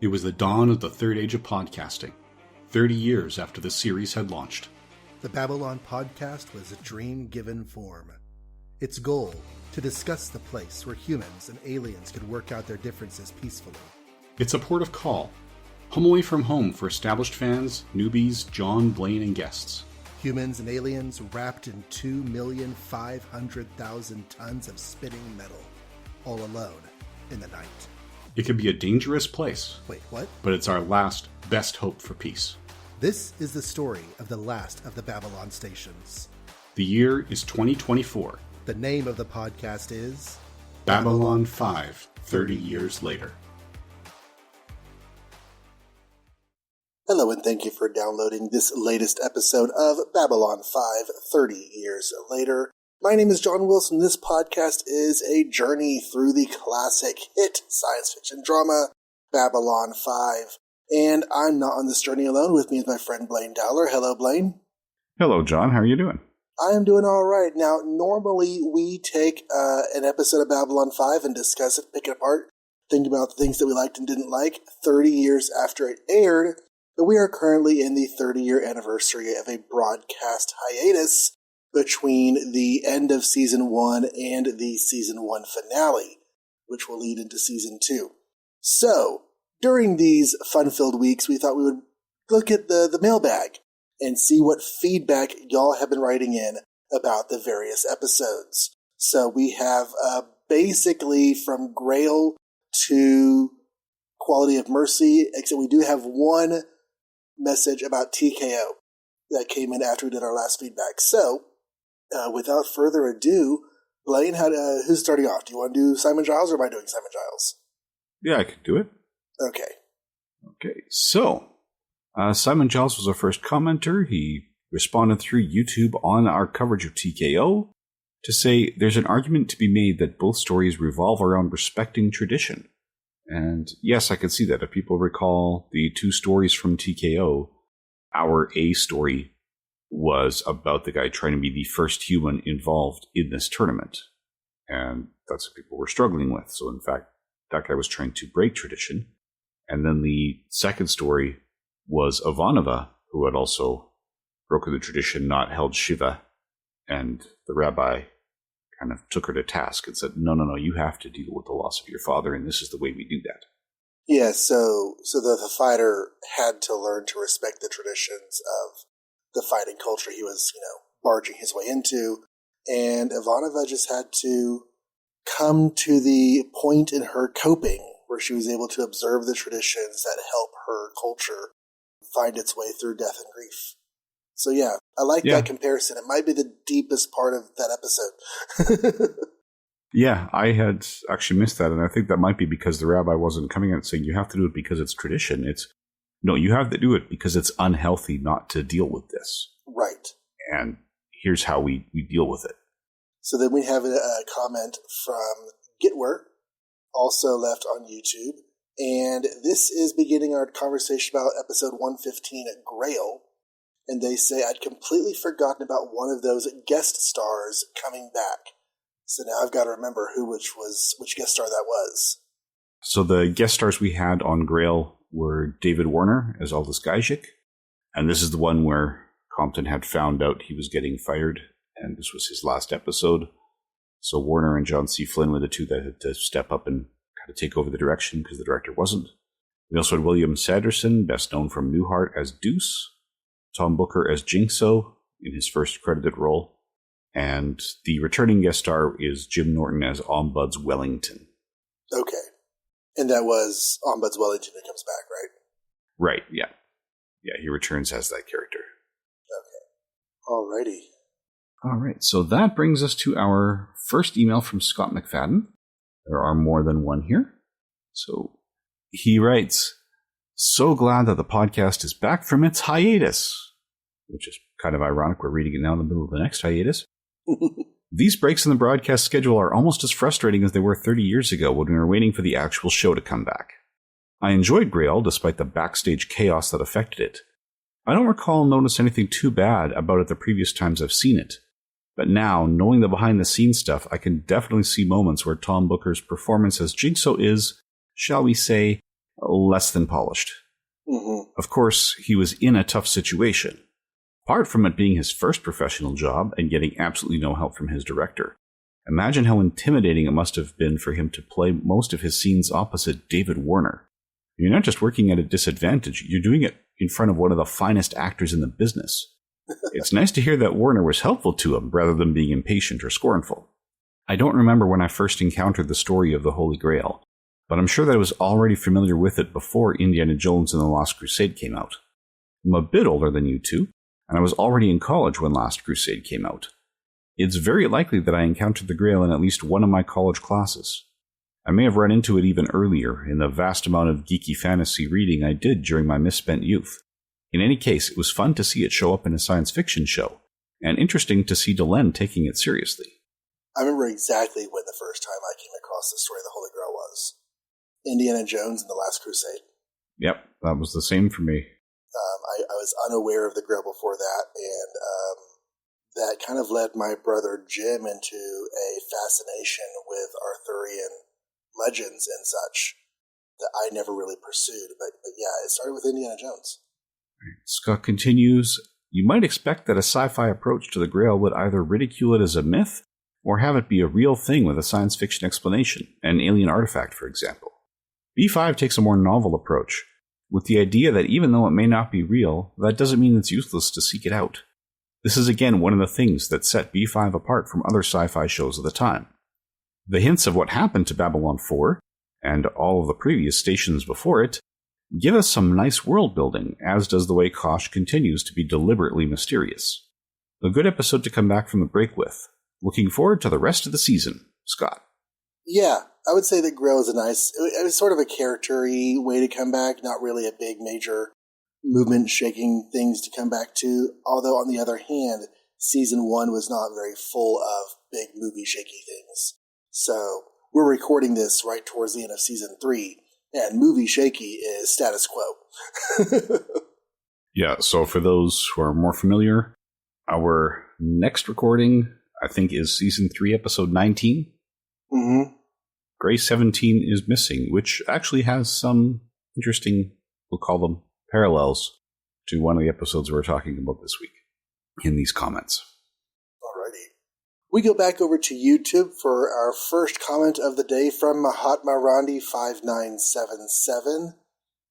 It was the dawn of the third age of podcasting, 30 years after the series had launched. The Babylon podcast was a dream given form. Its goal, to discuss the place where humans and aliens could work out their differences peacefully. It's a port of call, home away from home for established fans, newbies, Jon, Blaine, and guests. Humans and aliens wrapped in 2,500,000 tons of spinning metal, all alone in the night. It can be a dangerous place. Wait, what? But it's our last, best hope for peace. This is the story of the last of the Babylon stations. The year is 2024. The name of the podcast is Babylon 5, 30 years later. Hello, and thank you for downloading this latest episode of Babylon 5, 30 years later. My name is John Wilson. This podcast is a journey through the classic hit science fiction drama, Babylon 5. And I'm not on this journey alone. With me is my friend Blaine Dowler. Hello, Blaine. Hello, John. How are you doing? I am doing all right. Now, normally we take an episode of Babylon 5 and discuss it, pick it apart, think about the things that we liked and didn't like 30 years after it aired. But we are currently in the 30-year anniversary of a broadcast hiatus between the end of Season 1 and the Season 1 finale, which will lead into Season 2. So, during these fun-filled weeks, we thought we would look at the mailbag and see what feedback y'all have been writing in about the various episodes. So we have basically from Grail to Quality of Mercy, except we do have one message about TKO that came in after we did our last feedback. So, without further ado, Blaine, who's starting off? Do you want to do Simon Giles, or am I doing Simon Giles? Yeah, I could do it. Okay. Okay, so Simon Giles was our first commenter. He responded through YouTube on our coverage of TKO to say there's an argument to be made that both stories revolve around respecting tradition. And yes, I can see that. If people recall the two stories from TKO, our A story was about the guy trying to be the first human involved in this tournament. And that's what people were struggling with. So in fact, that guy was trying to break tradition. And then the second story was Ivanova, who had also broken the tradition, not held Shiva. And the rabbi kind of took her to task and said, no, you have to deal with the loss of your father, and this is the way we do that. Yeah, so the fighter had to learn to respect the traditions of the fighting culture he was, barging his way into, and Ivanova just had to come to the point in her coping where she was able to observe the traditions that help her culture find its way through death and grief. So yeah, I like that comparison. It might be the deepest part of that episode. Yeah, I had actually missed that, and I think that might be because the rabbi wasn't coming out saying you have to do it because it's tradition. No, you have to do it because it's unhealthy not to deal with this. Right. And here's how we deal with it. So then we have a comment from Gitwer, also left on YouTube, and this is beginning our conversation about episode 115 at Grail. And they say, I'd completely forgotten about one of those guest stars coming back. So now I've got to remember which guest star that was. So the guest stars we had on Grail were David Warner as Aldous Gajik. And this is the one where Compton had found out he was getting fired. And this was his last episode. So Warner and John C. Flynn were the two that had to step up and kind of take over the direction because the director wasn't. We also had William Sanderson, best known from Newhart as Deuce. Tom Booker as Jinxo in his first credited role. And the returning guest star is Jim Norton as Ombuds Wellington. Okay. And that was Ombuds Wellington who comes back, right? Right, yeah. Yeah, he returns as that character. Okay. Alrighty. All right, so that brings us to our first email from Scott McFadden. There are more than one here. So he writes, so glad that the podcast is back from its hiatus. Which is kind of ironic. We're reading it now in the middle of the next hiatus. These breaks in the broadcast schedule are almost as frustrating as they were 30 years ago when we were waiting for the actual show to come back. I enjoyed Grail despite the backstage chaos that affected it. I don't recall notice anything too bad about it the previous times I've seen it. But now, knowing the behind-the-scenes stuff, I can definitely see moments where Tom Booker's performance as Jinxo is, shall we say, less than polished. Mm-hmm. Of course, he was in a tough situation. Apart from it being his first professional job and getting absolutely no help from his director, imagine how intimidating it must have been for him to play most of his scenes opposite David Warner. You're not just working at a disadvantage, you're doing it in front of one of the finest actors in the business. It's nice to hear that Warner was helpful to him rather than being impatient or scornful. I don't remember when I first encountered the story of the Holy Grail, but I'm sure that I was already familiar with it before Indiana Jones and the Last Crusade came out. I'm a bit older than you two, and I was already in college when Last Crusade came out. It's very likely that I encountered the Grail in at least one of my college classes. I may have run into it even earlier in the vast amount of geeky fantasy reading I did during my misspent youth. In any case, it was fun to see it show up in a science fiction show, and interesting to see Delenn taking it seriously. I remember exactly when the first time I came across the story of the Holy Grail was. Indiana Jones and the Last Crusade. Yep, that was the same for me. I was unaware of the Grail before that, and that kind of led my brother Jim into a fascination with Arthurian legends and such that I never really pursued. But yeah, it started with Indiana Jones. Scott continues, you might expect that a sci-fi approach to the Grail would either ridicule it as a myth or have it be a real thing with a science fiction explanation, an alien artifact, for example. B5 takes a more novel approach, with the idea that even though it may not be real, that doesn't mean it's useless to seek it out. This is again one of the things that set B5 apart from other sci-fi shows of the time. The hints of what happened to Babylon 4, and all of the previous stations before it, give us some nice world building, as does the way Kosh continues to be deliberately mysterious. A good episode to come back from the break with. Looking forward to the rest of the season. Scott. Yeah, I would say that Grail is it was sort of a character-y way to come back, not really a big major movement-shaking things to come back to, although on the other hand, season 1 was not very full of big movie-shaky things. So, we're recording this right towards the end of season 3, and movie shaky is status quo. Yeah, so for those who are more familiar, our next recording, I think, is season 3, episode 19. Mm-hmm. Gray 17 is missing, which actually has some interesting, we'll call them, parallels to one of the episodes we're talking about this week in these comments. Alrighty. We go back over to YouTube for our first comment of the day from Mahatma Randi 5977,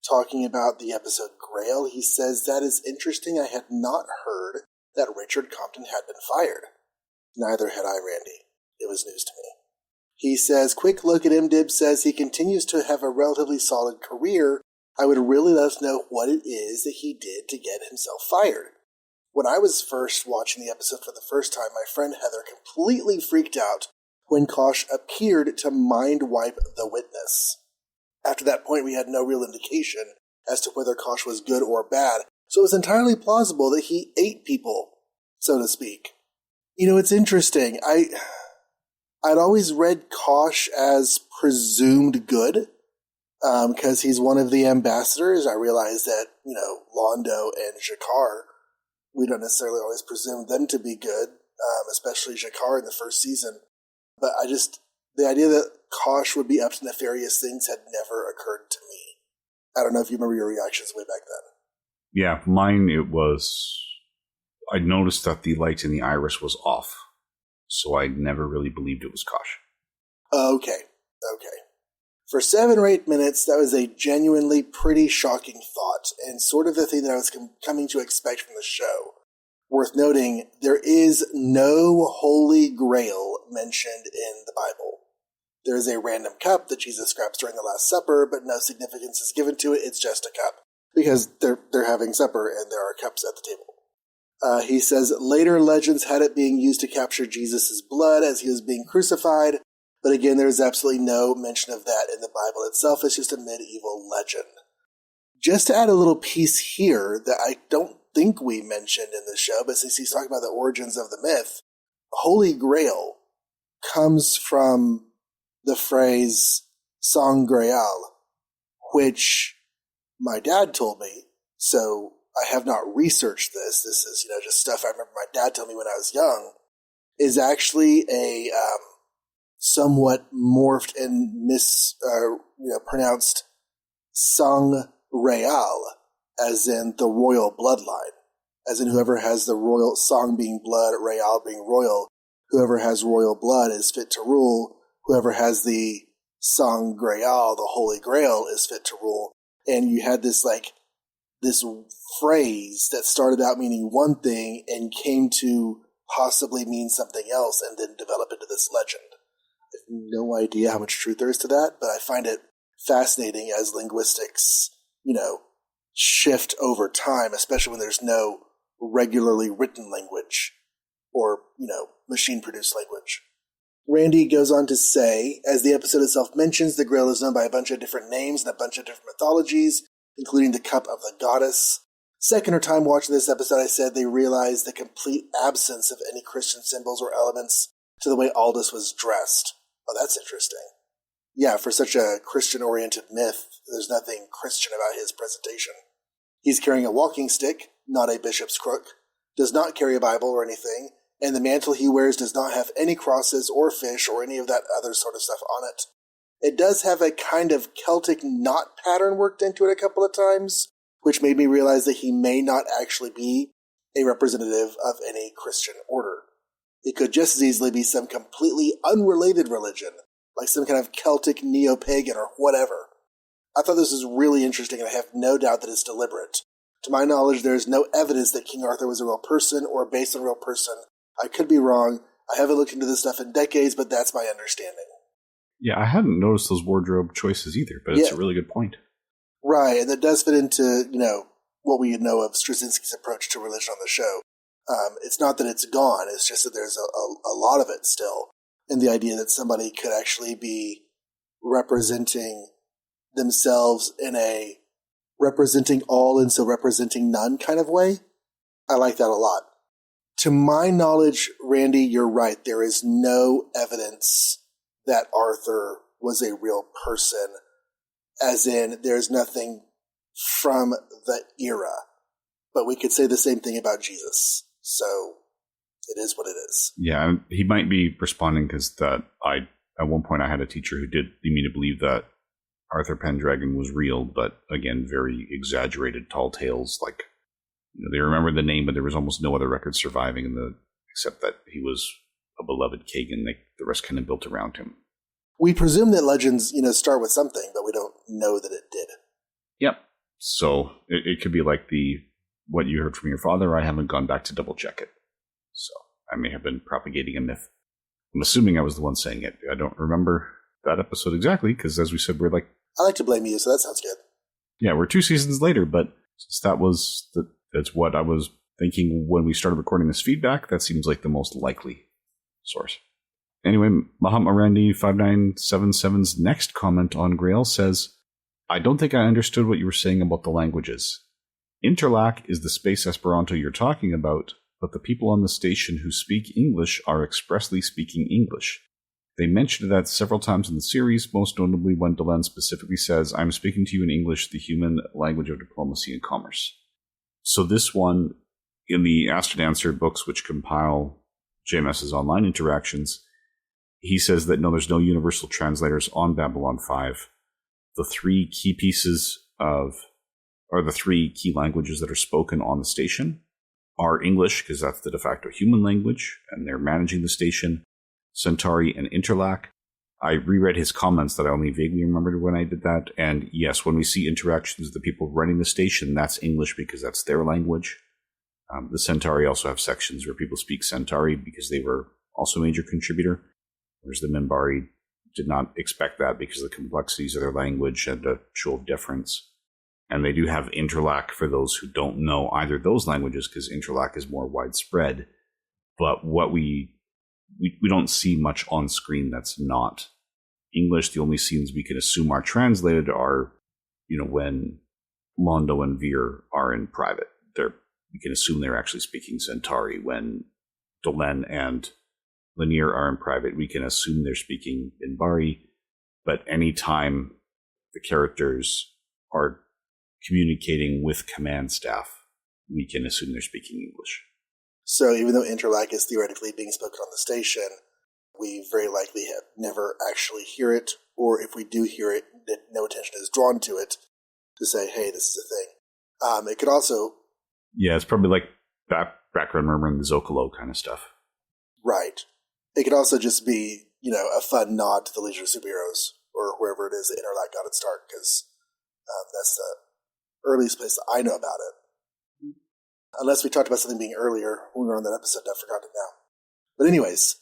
talking about the episode Grail. He says, that is interesting. I had not heard that Richard Compton had been fired. Neither had I, Randy. It was news to me. He says, quick look at MDib says he continues to have a relatively solid career. I would really let us know what it is that he did to get himself fired. When I was first watching the episode for the first time, my friend Heather completely freaked out when Kosh appeared to mind wipe the witness. After that point, we had no real indication as to whether Kosh was good or bad, so it was entirely plausible that he ate people, so to speak. You know, it's interesting. I'd always read Kosh as presumed good, because he's one of the ambassadors. I realize that, Londo and Jakar, we don't necessarily always presume them to be good, especially Jakar in the first season. But the idea that Kosh would be up to nefarious things had never occurred to me. I don't know if you remember your reactions way back then. Yeah, mine, I noticed that the light in the iris was off. So I never really believed it was Kosh. Okay. For 7 or 8 minutes, that was a genuinely pretty shocking thought, and sort of the thing that I was coming to expect from the show. Worth noting, there is no Holy Grail mentioned in the Bible. There is a random cup that Jesus grabs during the Last Supper, but no significance is given to it. It's just a cup, because they're having supper and there are cups at the table. He says, later legends had it being used to capture Jesus' blood as he was being crucified, but again, there's absolutely no mention of that in the Bible itself. It's just a medieval legend. Just to add a little piece here that I don't think we mentioned in the show, but since he's talking about the origins of the myth, Holy Grail comes from the phrase Sangreal, which my dad told me, so I have not researched this. This is, just stuff I remember my dad telling me when I was young, is actually a somewhat morphed and pronounced sang real, as in the royal bloodline, as in whoever has the royal sang being blood, real being royal. Whoever has royal blood is fit to rule. Whoever has the sang grail, the holy grail, is fit to rule. And you had this phrase that started out meaning one thing and came to possibly mean something else and then develop into this legend. I have no idea how much truth there is to that, but I find it fascinating as linguistics, shift over time, especially when there's no regularly written language or, machine-produced language. Randy goes on to say, as the episode itself mentions, the Grail is known by a bunch of different names and a bunch of different mythologies, including the Cup of the Goddess. Second or time watching this episode, I said they realized the complete absence of any Christian symbols or elements to the way Aldous was dressed. Oh, that's interesting. Yeah, for such a Christian-oriented myth, there's nothing Christian about his presentation. He's carrying a walking stick, not a bishop's crook, does not carry a Bible or anything, and the mantle he wears does not have any crosses or fish or any of that other sort of stuff on it. It does have a kind of Celtic knot pattern worked into it a couple of times, which made me realize that he may not actually be a representative of any Christian order. It could just as easily be some completely unrelated religion, like some kind of Celtic neo-pagan or whatever. I thought this was really interesting, and I have no doubt that it's deliberate. To my knowledge, there is no evidence that King Arthur was a real person or based on a real person. I could be wrong. I haven't looked into this stuff in decades, but that's my understanding. Yeah, I hadn't noticed those wardrobe choices either, but it's a really good point. Right, and that does fit into, what we know of Straczynski's approach to religion on the show. It's not that it's gone, it's just that there's a lot of it still. And the idea that somebody could actually be representing themselves in a representing all and so representing none kind of way. I like that a lot. To my knowledge, Randy, you're right. There is no evidence that Arthur was a real person, as in there's nothing from the era. But we could say the same thing about Jesus. So it is what it is. Yeah, he might be responding because at one point I had a teacher who did lead me to believe that Arthur Pendragon was real, but again, very exaggerated tall tales. Like, they remembered the name, but there was almost no other record surviving except that he was a beloved king, and the rest kind of built around him. We presume that legends, start with something, but we don't know that it did. Yep. So it could be like what you heard from your father. I haven't gone back to double check it. So I may have been propagating a myth. I'm assuming I was the one saying it. I don't remember that episode exactly, because as we said, we're like... I like to blame you, so that sounds good. Yeah, we're 2 seasons later, but since that's what I was thinking when we started recording this feedback, that seems like the most likely source. Anyway, Mahatma Randy 5977's next comment on Grail says, I don't think I understood what you were saying about the languages. Interlac is the space Esperanto you're talking about, but the people on the station who speak English are expressly speaking English. They mentioned that several times in the series, most notably when Delenn specifically says, I'm speaking to you in English, the human language of diplomacy and commerce. So this one, in the Asked and Answered books which compile JMS's online interactions, he says that no, there's no universal translators on Babylon 5. The 3 key pieces the 3 key languages that are spoken on the station are English, because that's the de facto human language, and they're managing the station, Centauri, and Interlac. I reread his comments that I only vaguely remembered when I did that, and yes, when we see interactions with the people running the station, that's English because that's their language. The Centauri also have sections where people speak Centauri because they were also a major contributor, whereas the Minbari did not expect that because of the complexities of their language and a show of difference. And they do have Interlac for those who don't know either of those languages, because Interlac is more widespread. But what we don't see much on screen that's not English. The only scenes we can assume are translated are, when Londo and Veer are in private. We can assume they're actually speaking Centauri. When Delenn and Lanier are in private, we can assume they're speaking Minbari. But anytime the characters are communicating with command staff, we can assume they're speaking English. So even though Interlac is theoretically being spoken on the station, we very likely have never actually hear it, or if we do hear it, no attention is drawn to it, to say, hey, this is a thing. It could also... Yeah, it's probably like background murmur and the Zocalo kind of stuff. Right. It could also just be, a fun nod to the Legion of Superheroes, or wherever it is the Interlac got its start, because that's the earliest place that I know about it. Unless we talked about something being earlier when we were on that episode, I've forgotten it now. But anyways,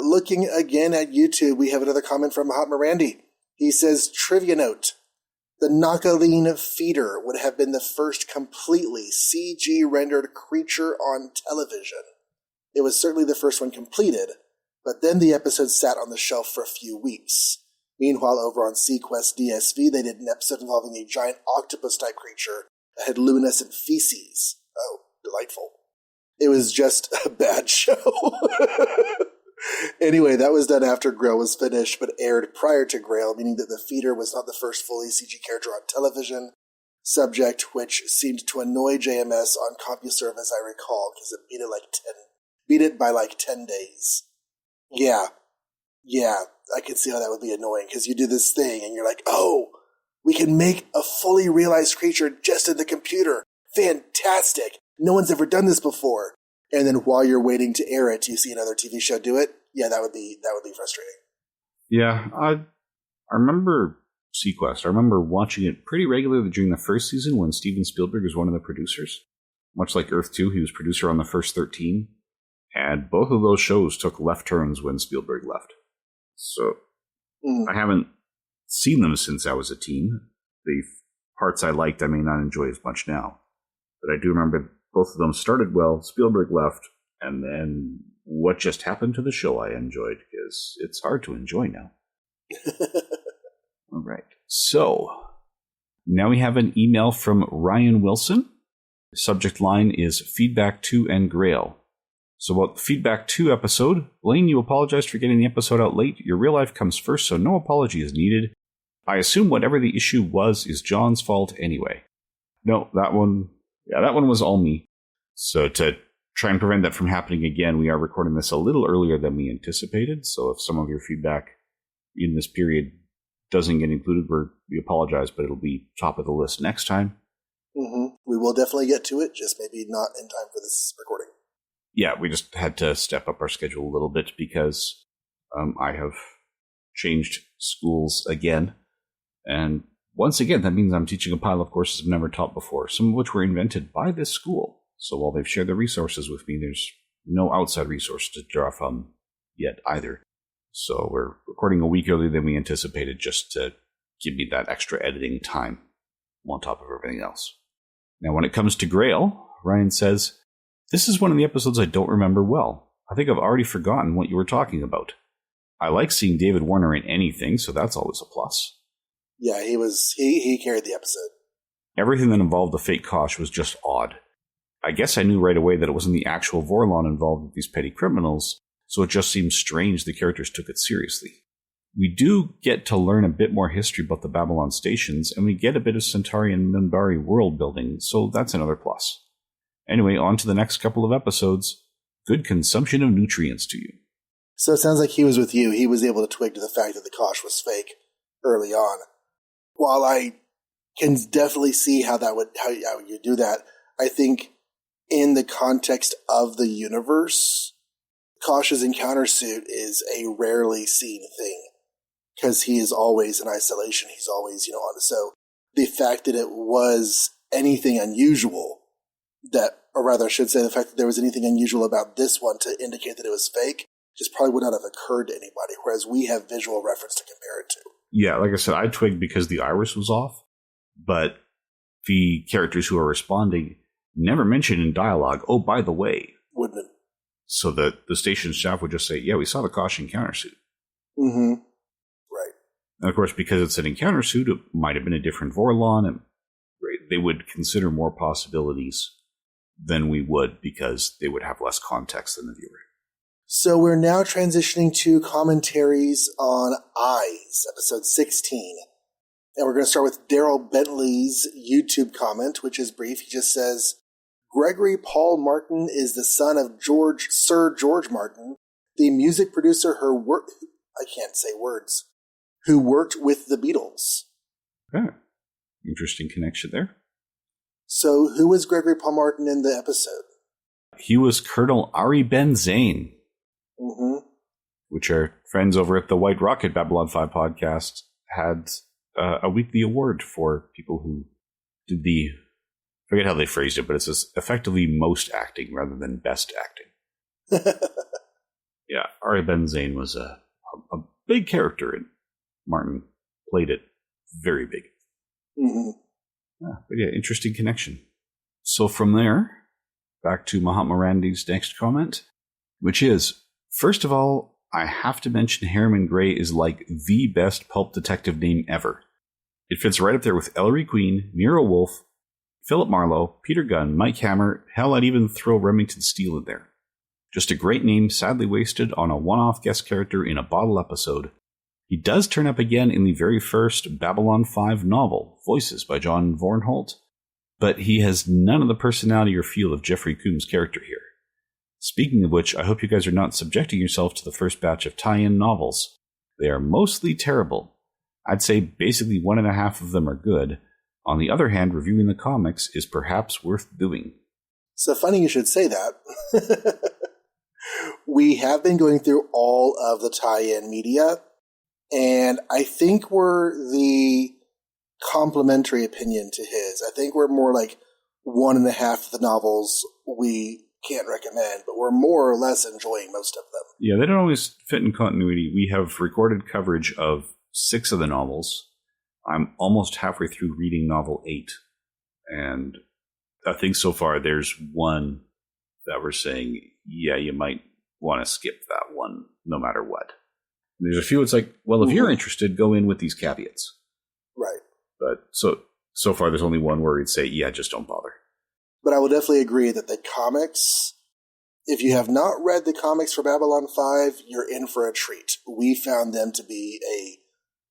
looking again at YouTube, we have another comment from Mahatma Randy. He says, trivia note, the Nakaleen feeder would have been the first completely CG-rendered creature on television. It was certainly the first one completed, but then the episode sat on the shelf for a few weeks. Meanwhile, over on SeaQuest DSV, they did an episode involving a giant octopus-type creature that had luminescent feces. Oh, delightful. It was just a bad show. Anyway, that was done after Grail was finished, but aired prior to Grail, meaning that the feeder was not the first fully CG character on television, subject which seemed to annoy JMS on CompuServe, as I recall, because it beat it by like 10 days. Yeah, I can see how that would be annoying, because you do this thing, and you're like, oh, we can make a fully realized creature just in the computer. Fantastic. No one's ever done this before. And then while you're waiting to air it, you see another TV show do it. Yeah, that would be frustrating. Yeah, I remember SeaQuest. I remember watching it pretty regularly during the first season when Steven Spielberg was one of the producers. Much like Earth 2, he was producer on the first 13. And both of those shows took left turns when Spielberg left. So I haven't seen them since I was a teen. The parts I liked, I may not enjoy as much now. But I do remember both of them started well, Spielberg left, and then what just happened to the show I enjoyed, because it's hard to enjoy now. All right. So, now we have an email from Ryan Wilson. The subject line is Feedback 2 and Grail. So about the Feedback 2 episode, Blaine, you apologized for getting the episode out late. Your real life comes first, so no apology is needed. I assume whatever the issue was is John's fault anyway. No, that one was all me. So to try and prevent that from happening again, we are recording this a little earlier than we anticipated. So if some of your feedback in this period doesn't get included, we apologize, but it'll be top of the list next time. Mm-hmm. We will definitely get to it, just maybe not in time for this recording. Yeah, we just had to step up our schedule a little bit because I have changed schools again. And once again, that means I'm teaching a pile of courses I've never taught before, some of which were invented by this school. So while they've shared their resources with me, there's no outside resource to draw from yet either. So we're recording a week earlier than we anticipated just to give me that extra editing time on top of everything else. Now, when it comes to Grail, Ryan says, this is one of the episodes I don't remember well. I think I've already forgotten what you were talking about. I like seeing David Warner in anything, so that's always a plus. Yeah, he carried the episode. Everything that involved the fake Kosh was just odd. I guess I knew right away that it wasn't the actual Vorlon involved with these petty criminals, so it just seemed strange the characters took it seriously. We do get to learn a bit more history about the Babylon stations, and we get a bit of Centauri and Minbari world building, so that's another plus. Anyway, on to the next couple of episodes. Good consumption of nutrients to you. So it sounds like he was with you. He was able to twig to the fact that the Kosh was fake early on. While I can definitely see how you do that, I think in the context of the universe, Kosh's encounter suit is a rarely seen thing. Because he is always in isolation. He's always, on. So the fact that it was anything unusual, or I should say the fact that there was anything unusual about this one to indicate that it was fake, just probably would not have occurred to anybody, whereas we have visual reference to compare it to. Yeah, like I said, I twigged because the iris was off, but the characters who are responding never mention in dialogue, oh, by the way. Wouldn't it? So the station staff would just say, yeah, we saw the Kosh encounter suit. Mm-hmm. Right. And of course, because it's an encounter suit, it might have been a different Vorlon, and they would consider more possibilities than we would because they would have less context than the viewer. So we're now transitioning to commentaries on Eyes, episode 16. And we're going to start with Daryl Bentley's YouTube comment, which is brief. He just says, Gregory Paul Martin is the son of Sir George Martin, the music producer who worked with the Beatles. Okay. Interesting connection there. So who was Gregory Paul Martin in the episode? He was Colonel Ari Ben Zane, which our friends over at the White Rocket Babylon 5 podcast had a weekly award for people who did the, I forget how they phrased it, but it's just effectively most acting rather than best acting. Yeah, Ari Ben Zane was a big character, and Martin played it very big. But yeah, interesting connection. So from there, back to Mahatma Randy's next comment, which is, first of all, I have to mention Harriman Gray is like the best pulp detective name ever. It fits right up there with Ellery Queen, Nero Wolfe, Philip Marlowe, Peter Gunn, Mike Hammer. Hell, I'd even throw Remington Steele in there. Just a great name, sadly wasted on a one-off guest character in a bottle episode. He does turn up again in the very first Babylon 5 novel, Voices by John Vornholt, but he has none of the personality or feel of Jeffrey Combs' character here. Speaking of which, I hope you guys are not subjecting yourself to the first batch of tie-in novels. They are mostly terrible. I'd say basically 1.5 of them are good. On the other hand, reviewing the comics is perhaps worth doing. So funny you should say that. We have been going through all of the tie-in media, and I think we're the complementary opinion to his. I think we're more like 1.5 of the novels we can't recommend, but we're more or less enjoying most of them. Yeah, they don't always fit in continuity. We have recorded coverage of 6 of the novels. I'm almost halfway through reading novel 8. And I think so far there's one that we're saying, yeah, you might want to skip that one no matter what. And there's a few it's like, well, if you're interested, go in with these caveats. Right. But so far there's only one where we'd say, yeah, just don't bother. But I will definitely agree that the comics, if you have not read the comics for Babylon 5, you're in for a treat. We found them to be a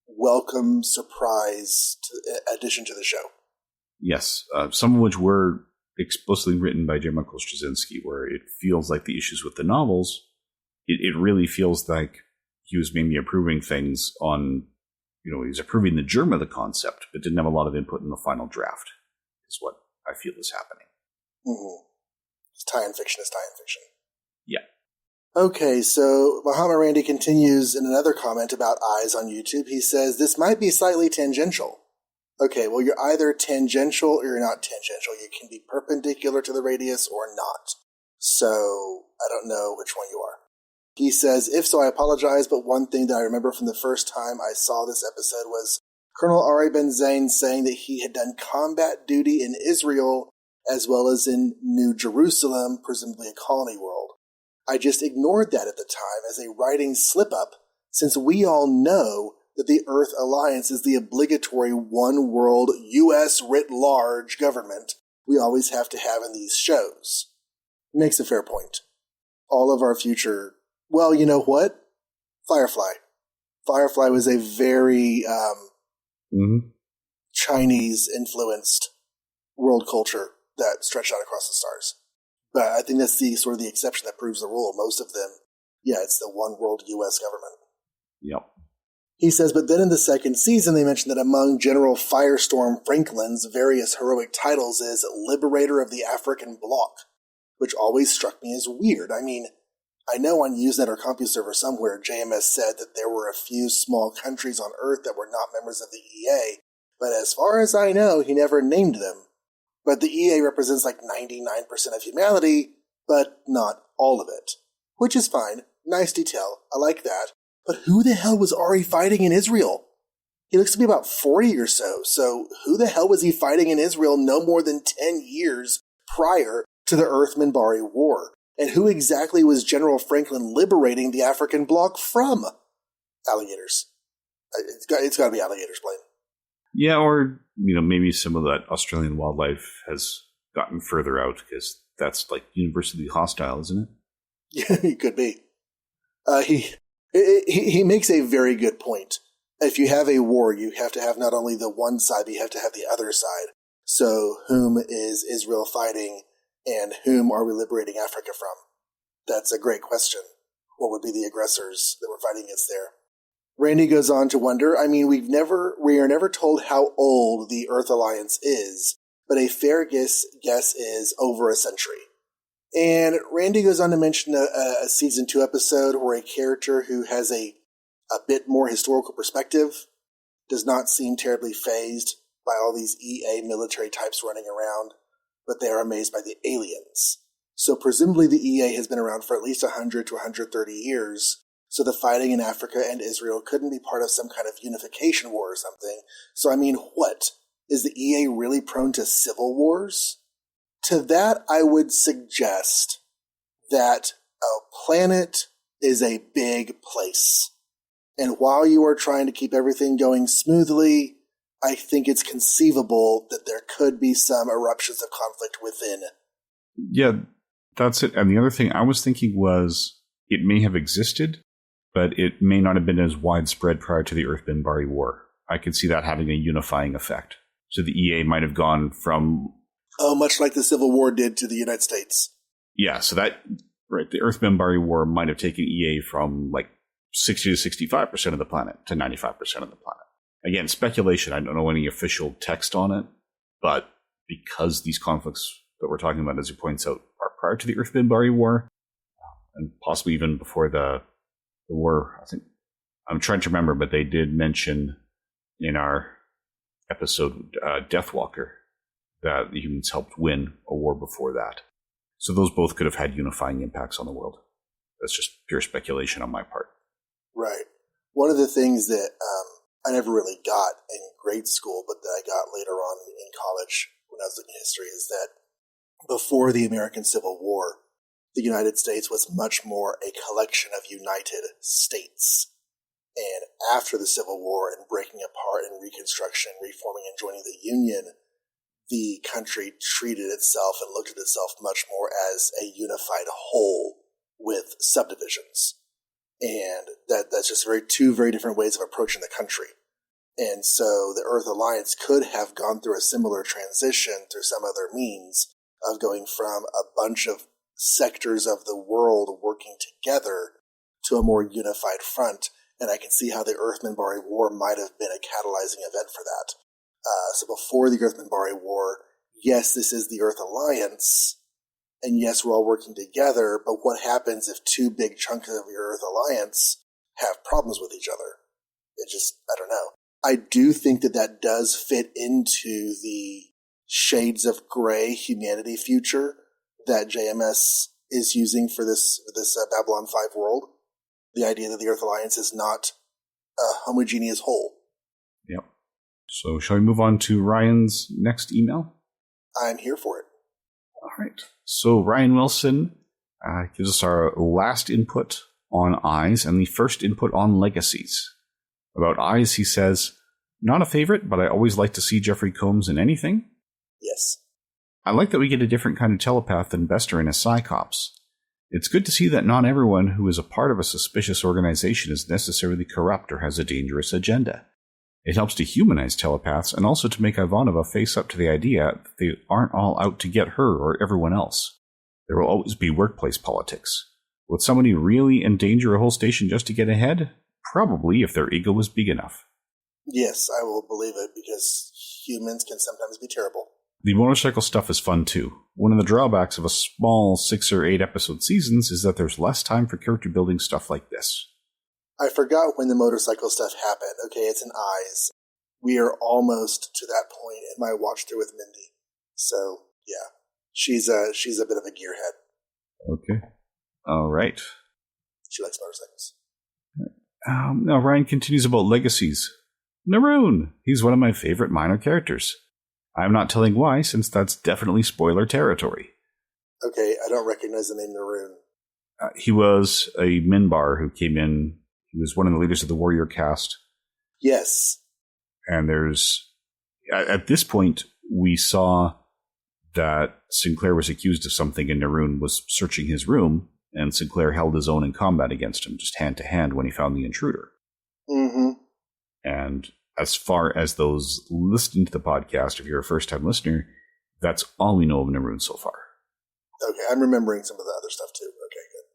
welcome surprise addition to the show. Yes, some of which were explicitly written by J. Michael Straczynski, where it feels like the issues with the novels, it really feels like he was maybe approving things on, he was approving the germ of the concept, but didn't have a lot of input in the final draft, is what I feel is happening. It's tie-in fiction is tie-in fiction. Yeah. Okay, so Muhammad Randy continues in another comment about eyes on YouTube. He says, this might be slightly tangential. Okay, well, you're either tangential or you're not tangential. You can be perpendicular to the radius or not. So, I don't know which one you are. He says, if so, I apologize, but one thing that I remember from the first time I saw this episode was Colonel Ari Ben Zane saying that he had done combat duty in Israel as well as in New Jerusalem, presumably a colony world. I just ignored that at the time as a writing slip-up, since we all know that the Earth Alliance is the obligatory one-world U.S. writ large government we always have to have in these shows. Makes a fair point. All of our future... Well, you know what? Firefly. Firefly was a very Chinese-influenced world culture that stretched out across the stars. But I think that's the sort of the exception that proves the rule. Most of them, yeah, it's the one world U.S. government. Yep. He says, but then in the second season, they mentioned that among General Firestorm Franklin's various heroic titles is Liberator of the African Bloc, which always struck me as weird. I mean, I know on Usenet or CompuServer somewhere, JMS said that there were a few small countries on Earth that were not members of the EA, but as far as I know, he never named them. But the EA represents like 99% of humanity, but not all of it. Which is fine. Nice detail. I like that. But who the hell was Ari fighting in Israel? He looks to be about 40 or so who the hell was he fighting in Israel no more than 10 years prior to the Earth-Minbari War? And who exactly was General Franklin liberating the African bloc from? Alligators. It's got to be alligators, Blaine. Yeah, or, maybe some of that Australian wildlife has gotten further out, because that's like universally hostile, isn't it? Yeah, it could be. He makes a very good point. If you have a war, you have to have not only the one side, but you have to have the other side. So whom is Israel fighting, and whom are we liberating Africa from? That's a great question. What would be the aggressors that we're fighting against there? Randy goes on to wonder, I mean, we are never told how old the Earth Alliance is, but a fair guess is over a century. And Randy goes on to mention a season 2 episode where a character who has a bit more historical perspective does not seem terribly fazed by all these EA military types running around, but they are amazed by the aliens. So presumably the EA has been around for at least 100 to 130 years, so the fighting in Africa and Israel couldn't be part of some kind of unification war or something. So I mean, what? Is the EA really prone to civil wars? To that, I would suggest that a planet is a big place. And while you are trying to keep everything going smoothly, I think it's conceivable that there could be some eruptions of conflict within. Yeah, that's it. And the other thing I was thinking was it may have existed, but it may not have been as widespread prior to the Earth-Minbari War. I could see that having a unifying effect. So the EA might have gone from... Oh, much like the Civil War did to the United States. Yeah, so that... Right, the Earth-Minbari War might have taken EA from like 60 to 65% of the planet to 95% of the planet. Again, speculation. I don't know any official text on it, but because these conflicts that we're talking about, as he points out, are prior to the Earth-Minbari War, and possibly even before the war, I think, I'm trying to remember, but they did mention in our episode, Deathwalker, that the humans helped win a war before that. So those both could have had unifying impacts on the world. That's just pure speculation on my part. Right. One of the things that I never really got in grade school, but that I got later on in college when I was looking at history, is that before the American Civil War, the United States was much more a collection of united states. And after the Civil War and breaking apart and Reconstruction, reforming and joining the Union, the country treated itself and looked at itself much more as a unified whole with subdivisions. And that's just two very different ways of approaching the country. And so the Earth Alliance could have gone through a similar transition through some other means of going from a bunch of sectors of the world working together to a more unified front. And I can see how the Earth-Minbari War might have been a catalyzing event for that. So before the Earth-Minbari War, yes, this is the Earth Alliance, and yes, we're all working together, but what happens if two big chunks of your Earth Alliance have problems with each other? I don't know. I do think that does fit into the shades of gray humanity future that JMS is using for this Babylon 5 world. The idea that the Earth Alliance is not a homogeneous whole. Yep. So shall we move on to Ryan's next email? I'm here for it. All right. So Ryan Wilson gives us our last input on Eyes and the first input on Legacies. About Eyes, he says, not a favorite, but I always like to see Jeffrey Combs in anything. Yes. I like that we get a different kind of telepath than Bester in a Psychops. It's good to see that not everyone who is a part of a suspicious organization is necessarily corrupt or has a dangerous agenda. It helps to humanize telepaths and also to make Ivanova face up to the idea that they aren't all out to get her or everyone else. There will always be workplace politics. Would somebody really endanger a whole station just to get ahead? Probably, if their ego was big enough. Yes, I will believe it, because humans can sometimes be terrible. The motorcycle stuff is fun too. One of the drawbacks of a small 6 or 8 episode seasons is that there's less time for character building stuff like this. I forgot when the motorcycle stuff happened. Okay, it's in Eyes. We are almost to that point in my watch through with Mindy. So, yeah. She's a bit of a gearhead. Okay. All right. She likes motorcycles. Now Ryan continues about Legacies. Naroon. He's one of my favorite minor characters. I'm not telling why, since that's definitely spoiler territory. Okay, I don't recognize the name Naroon. He was a Minbar who came in. He was one of the leaders of the Warrior caste. Yes. And at this point, we saw that Sinclair was accused of something and Naroon was searching his room, and Sinclair held his own in combat against him, just hand to hand when he found the intruder. Mm-hmm. And as far as those listening to the podcast, if you're a first-time listener, that's all we know of Naroon so far. Okay, I'm remembering some of the other stuff too. Okay, good.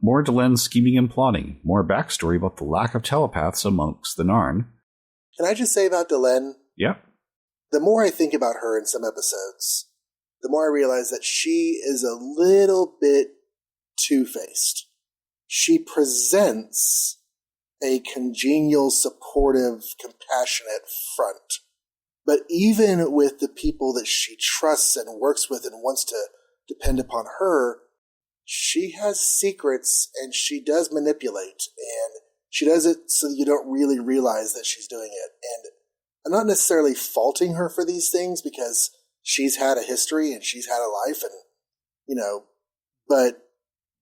More Delenn scheming and plotting. More backstory about the lack of telepaths amongst the Narn. Can I just say about Delenn? Yep. The more I think about her in some episodes, the more I realize that she is a little bit two-faced. She presents a congenial, supportive, compassionate front. But even with the people that she trusts and works with and wants to depend upon her, she has secrets and she does manipulate, and she does it so you don't really realize that she's doing it. And I'm not necessarily faulting her for these things because she's had a history and she's had a life, and but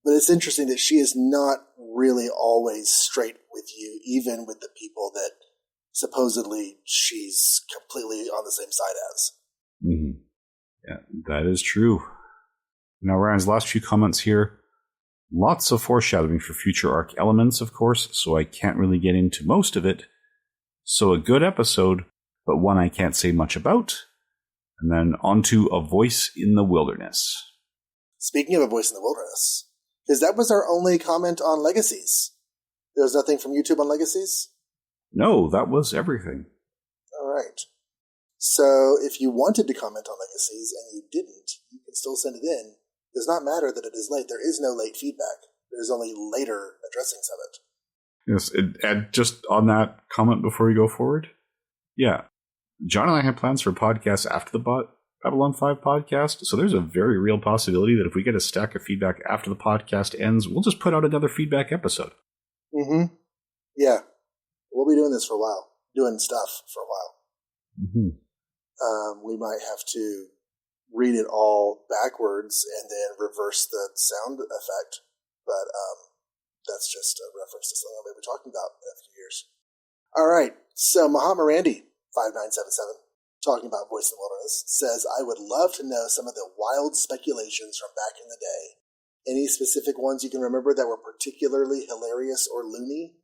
it's interesting that she is not really always straight with you, even with the people that supposedly she's completely on the same side as. Mm-hmm. Yeah, that is true. Now, Ryan's last few comments here. Lots of foreshadowing for future arc elements, of course, so I can't really get into most of it. So a good episode, but one I can't say much about. And then on to A Voice in the Wilderness. Speaking of A Voice in the Wilderness, because that was our only comment on Legacies. There was nothing from YouTube on Legacies? No, that was everything. All right. So if you wanted to comment on Legacies and you didn't, you can still send it in. It does not matter that it is late. There is no late feedback. There's only later addressings of it. Yes, and just on that comment before we go forward, yeah, John and I have plans for podcasts after the Babylon 5 podcast, so there's a very real possibility that if we get a stack of feedback after the podcast ends, we'll just put out another feedback episode. Mm-hmm. Yeah. We'll be doing this for a while. Doing stuff for a while. Mm-hmm. We might have to read it all backwards and then reverse the sound effect, but that's just a reference to something I'll be talking about in a few years. All right, so Mahatma Randy, 5977, talking about Voice in the Wilderness, says, I would love to know some of the wild speculations from back in the day. Any specific ones you can remember that were particularly hilarious or loony?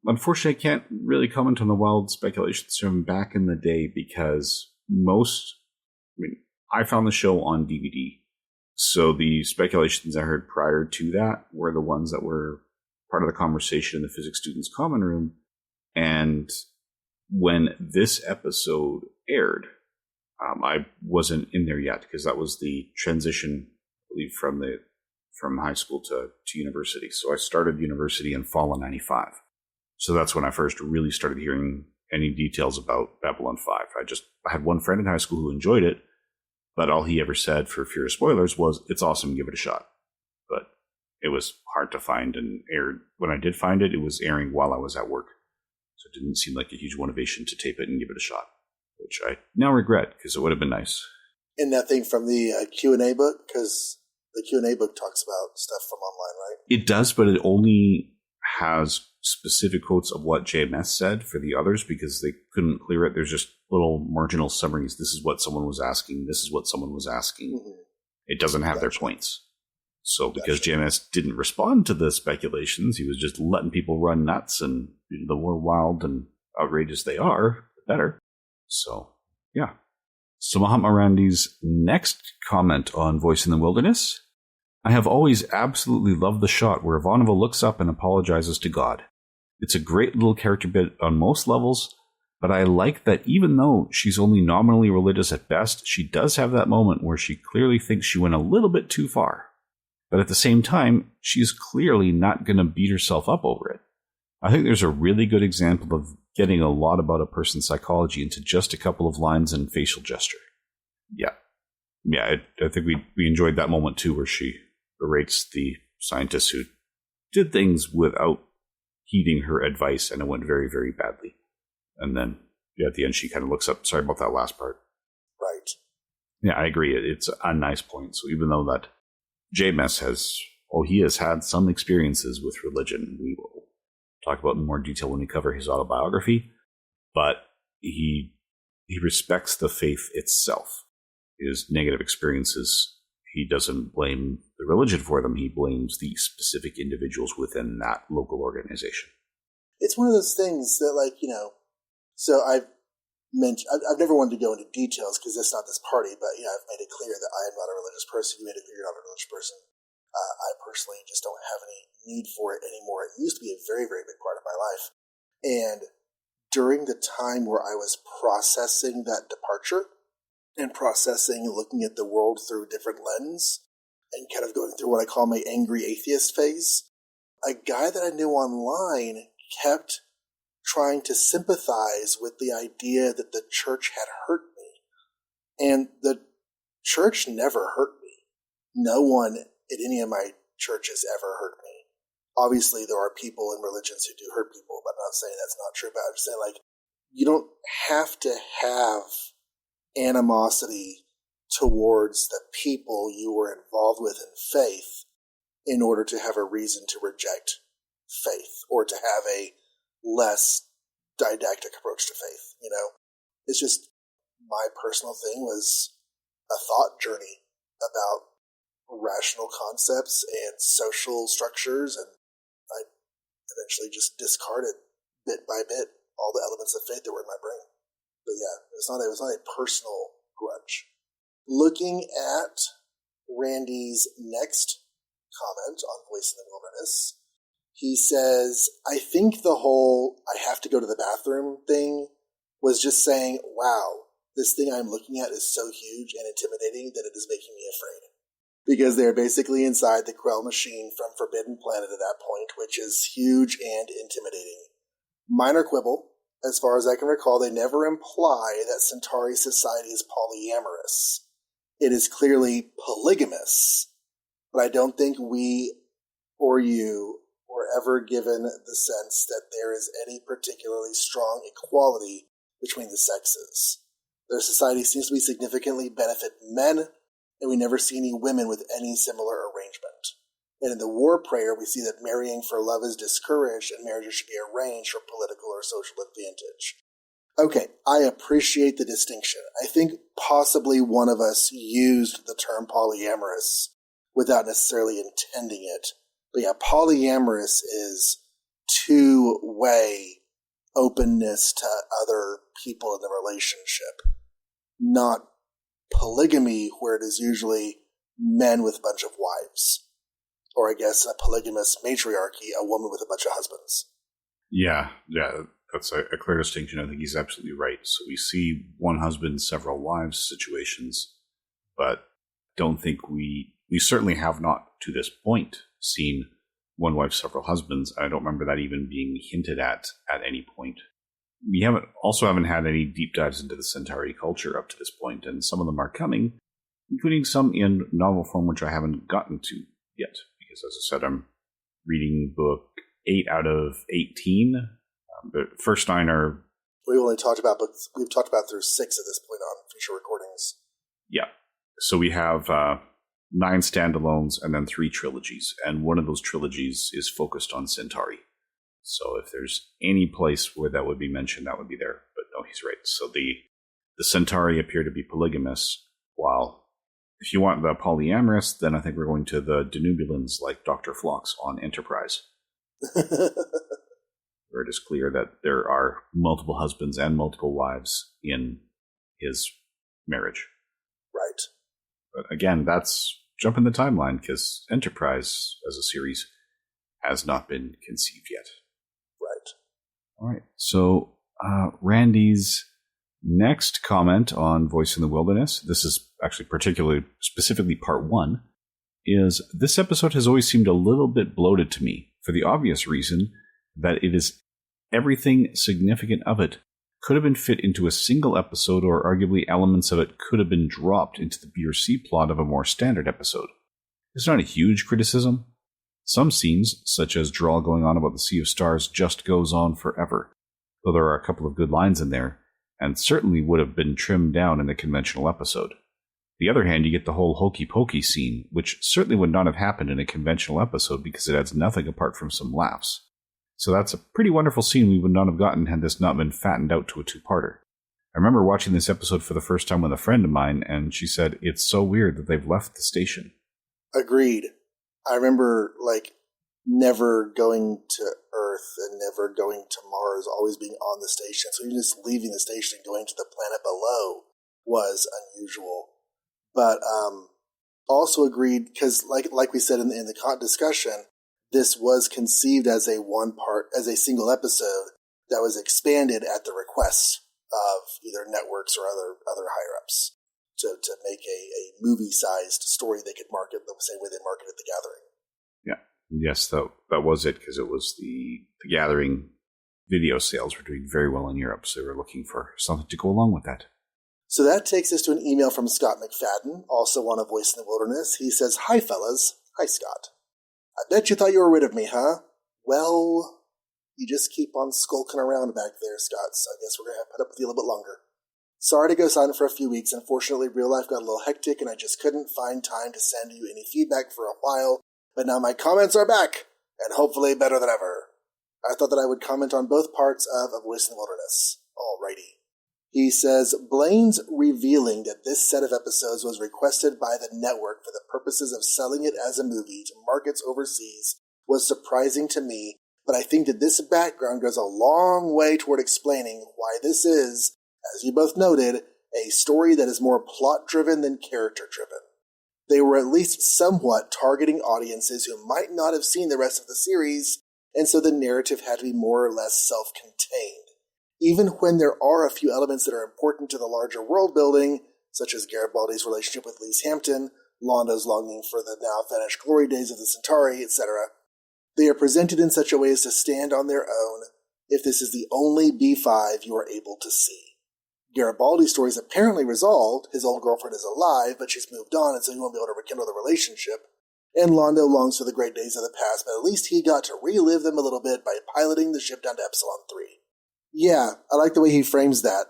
Unfortunately, I can't really comment on the wild speculations from back in the day because I found the show on DVD. So the speculations I heard prior to that were the ones that were part of the conversation in the physics students' common room. And when this episode aired, I wasn't in there yet because that was the transition, I believe, from high school to university. So I started university in fall of 95. So that's when I first really started hearing any details about Babylon 5. I had one friend in high school who enjoyed it, but all he ever said, for fear of spoilers, was, it's awesome, give it a shot. But it was hard to find and aired. When I did find it, it was airing while I was at work. So it didn't seem like a huge motivation to tape it and give it a shot, which I now regret because it would have been nice. And nothing from the Q&A book? Because the Q&A book talks about stuff from online, right? It does, but it only has specific quotes of what JMS said for the others because they couldn't clear it. There's just little marginal summaries. This is what someone was asking. This is what someone was asking. Mm-hmm. It doesn't have their points. So because JMS didn't respond to the speculations, he was just letting people run nuts, and the more wild and outrageous they are, the better. So, yeah. So Mahatma Randy's next comment on Voice in the Wilderness. I have always absolutely loved the shot where Ivanova looks up and apologizes to God. It's a great little character bit on most levels, but I like that even though she's only nominally religious at best, she does have that moment where she clearly thinks she went a little bit too far. But at the same time, she's clearly not going to beat herself up over it. I think there's a really good example of getting a lot about a person's psychology into just a couple of lines and facial gesture. Yeah, I think we enjoyed that moment too, where she berates the scientists who did things without heeding her advice, and it went very, very badly. And then at the end, she kind of looks up. Sorry about that last part. Right. Yeah, I agree. It's a nice point. So even though that JMS he has had some experiences with religion, we will talk about in more detail when we cover his autobiography, but he respects the faith itself. His negative experiences, he doesn't blame the religion for them. He blames the specific individuals within that local organization. It's one of those things that, so I've never wanted to go into details because that's not this party, but I've made it clear that I am not a religious person. You made it clear you're not a religious person. I personally just don't have any need for it anymore. It used to be a very, very big part of my life. And during the time where I was processing that departure and processing, looking at the world through a different lens and kind of going through what I call my angry atheist phase, a guy that I knew online kept trying to sympathize with the idea that the church had hurt me. And the church never hurt me. No one at any of my churches ever hurt me. Obviously, there are people in religions who do hurt people, but I'm not saying that's not true. But I'm just saying, like, you don't have to have animosity towards the people you were involved with in faith in order to have a reason to reject faith or to have a less didactic approach to faith. You know, it's just my personal thing was a thought journey about rational concepts and social structures, and I eventually just discarded bit by bit all the elements of faith that were in my brain. But yeah, it was not a personal grudge. Looking at Randy's next comment on Voice in the Wilderness, he says, I think the whole I have to go to the bathroom thing was just saying, wow, this thing I'm looking at is so huge and intimidating that it is making me afraid. Because they're basically inside the Krell machine from Forbidden Planet at that point, which is huge and intimidating. Minor quibble. As far as I can recall, they never imply that Centauri society is polyamorous. It is clearly polygamous, but I don't think we or you were ever given the sense that there is any particularly strong equality between the sexes. Their society seems to be significantly benefit men, and we never see any women with any similar arrangement. And in the War Prayer, we see that marrying for love is discouraged and marriages should be arranged for political or social advantage. Okay, I appreciate the distinction. I think possibly one of us used the term polyamorous without necessarily intending it. But yeah, polyamorous is two-way openness to other people in the relationship, not polygamy, where it is usually men with a bunch of wives. Or I guess in a polygamous matriarchy, a woman with a bunch of husbands. Yeah, that's a clear distinction. I think he's absolutely right. So we see one husband, several wives situations, but don't think we certainly have not to this point seen one wife, several husbands. I don't remember that even being hinted at any point. We haven't had any deep dives into the Centauri culture up to this point, and some of them are coming, including some in novel form, which I haven't gotten to yet. Because as I said, I'm reading book 8 out of 18. The first 9 are... We've talked about through 6 at this point on future recordings. Yeah. So we have 9 standalones and then 3 trilogies. And one of those trilogies is focused on Centauri. So if there's any place where that would be mentioned, that would be there. But no, he's right. So the Centauri appear to be polygamous, while if you want the polyamorous, then I think we're going to the Denubulans like Dr. Phlox on Enterprise. Where it is clear that there are multiple husbands and multiple wives in his marriage. Right. But again, that's jumping the timeline, because Enterprise as a series has not been conceived yet. Right. All right. So Randy's next comment on Voice in the Wilderness, this is actually specifically part 1, is this episode has always seemed a little bit bloated to me, for the obvious reason that it is everything significant of it could have been fit into a single episode, or arguably elements of it could have been dropped into the B or C plot of a more standard episode. It's not a huge criticism. Some scenes, such as Drawl going on about the Sea of Stars, just goes on forever, though there are a couple of good lines in there, and certainly would have been trimmed down in a conventional episode. On the other hand, you get the whole hokey-pokey scene, which certainly would not have happened in a conventional episode because it adds nothing apart from some laughs. So that's a pretty wonderful scene we would not have gotten had this not been fattened out to a 2-parter. I remember watching this episode for the first time with a friend of mine, and she said, it's so weird that they've left the station. Agreed. I remember, never going to Earth and never going to Mars, always being on the station. So even just leaving the station and going to the planet below was unusual. But Also agreed, because like we said in the discussion, this was conceived as as a single episode that was expanded at the request of either networks or other higher-ups to make a movie-sized story they could market the same way they marketed The Gathering. Yeah. Yes, that was it, because it was the Gathering video sales were doing very well in Europe, so they were looking for something to go along with that. So that takes us to an email from Scott McFadden, also on A Voice in the Wilderness. He says, "Hi, fellas." Hi, Scott. "I bet you thought you were rid of me, huh? Well, you just keep on skulking around back there, Scott, so I guess we're going to have to put up with you a little bit longer. Sorry to go silent for a few weeks. Unfortunately, real life got a little hectic, and I just couldn't find time to send you any feedback for a while. But now my comments are back, and hopefully better than ever. I thought that I would comment on both parts of A Voice in the Wilderness. Alrighty." He says, "Blaine's revealing that this set of episodes was requested by the network for the purposes of selling it as a movie to markets overseas was surprising to me, but I think that this background goes a long way toward explaining why this is, as you both noted, a story that is more plot-driven than character-driven. They were at least somewhat targeting audiences who might not have seen the rest of the series, and so the narrative had to be more or less self-contained. Even when there are a few elements that are important to the larger world building, such as Garibaldi's relationship with Lise Hampton, Londo's longing for the now-vanished glory days of the Centauri, etc., they are presented in such a way as to stand on their own if this is the only B5 you are able to see. Garibaldi's story is apparently resolved. His old girlfriend is alive, but she's moved on, and so he won't be able to rekindle the relationship. And Londo longs for the great days of the past, but at least he got to relive them a little bit by piloting the ship down to Epsilon 3. Yeah, I like the way he frames that.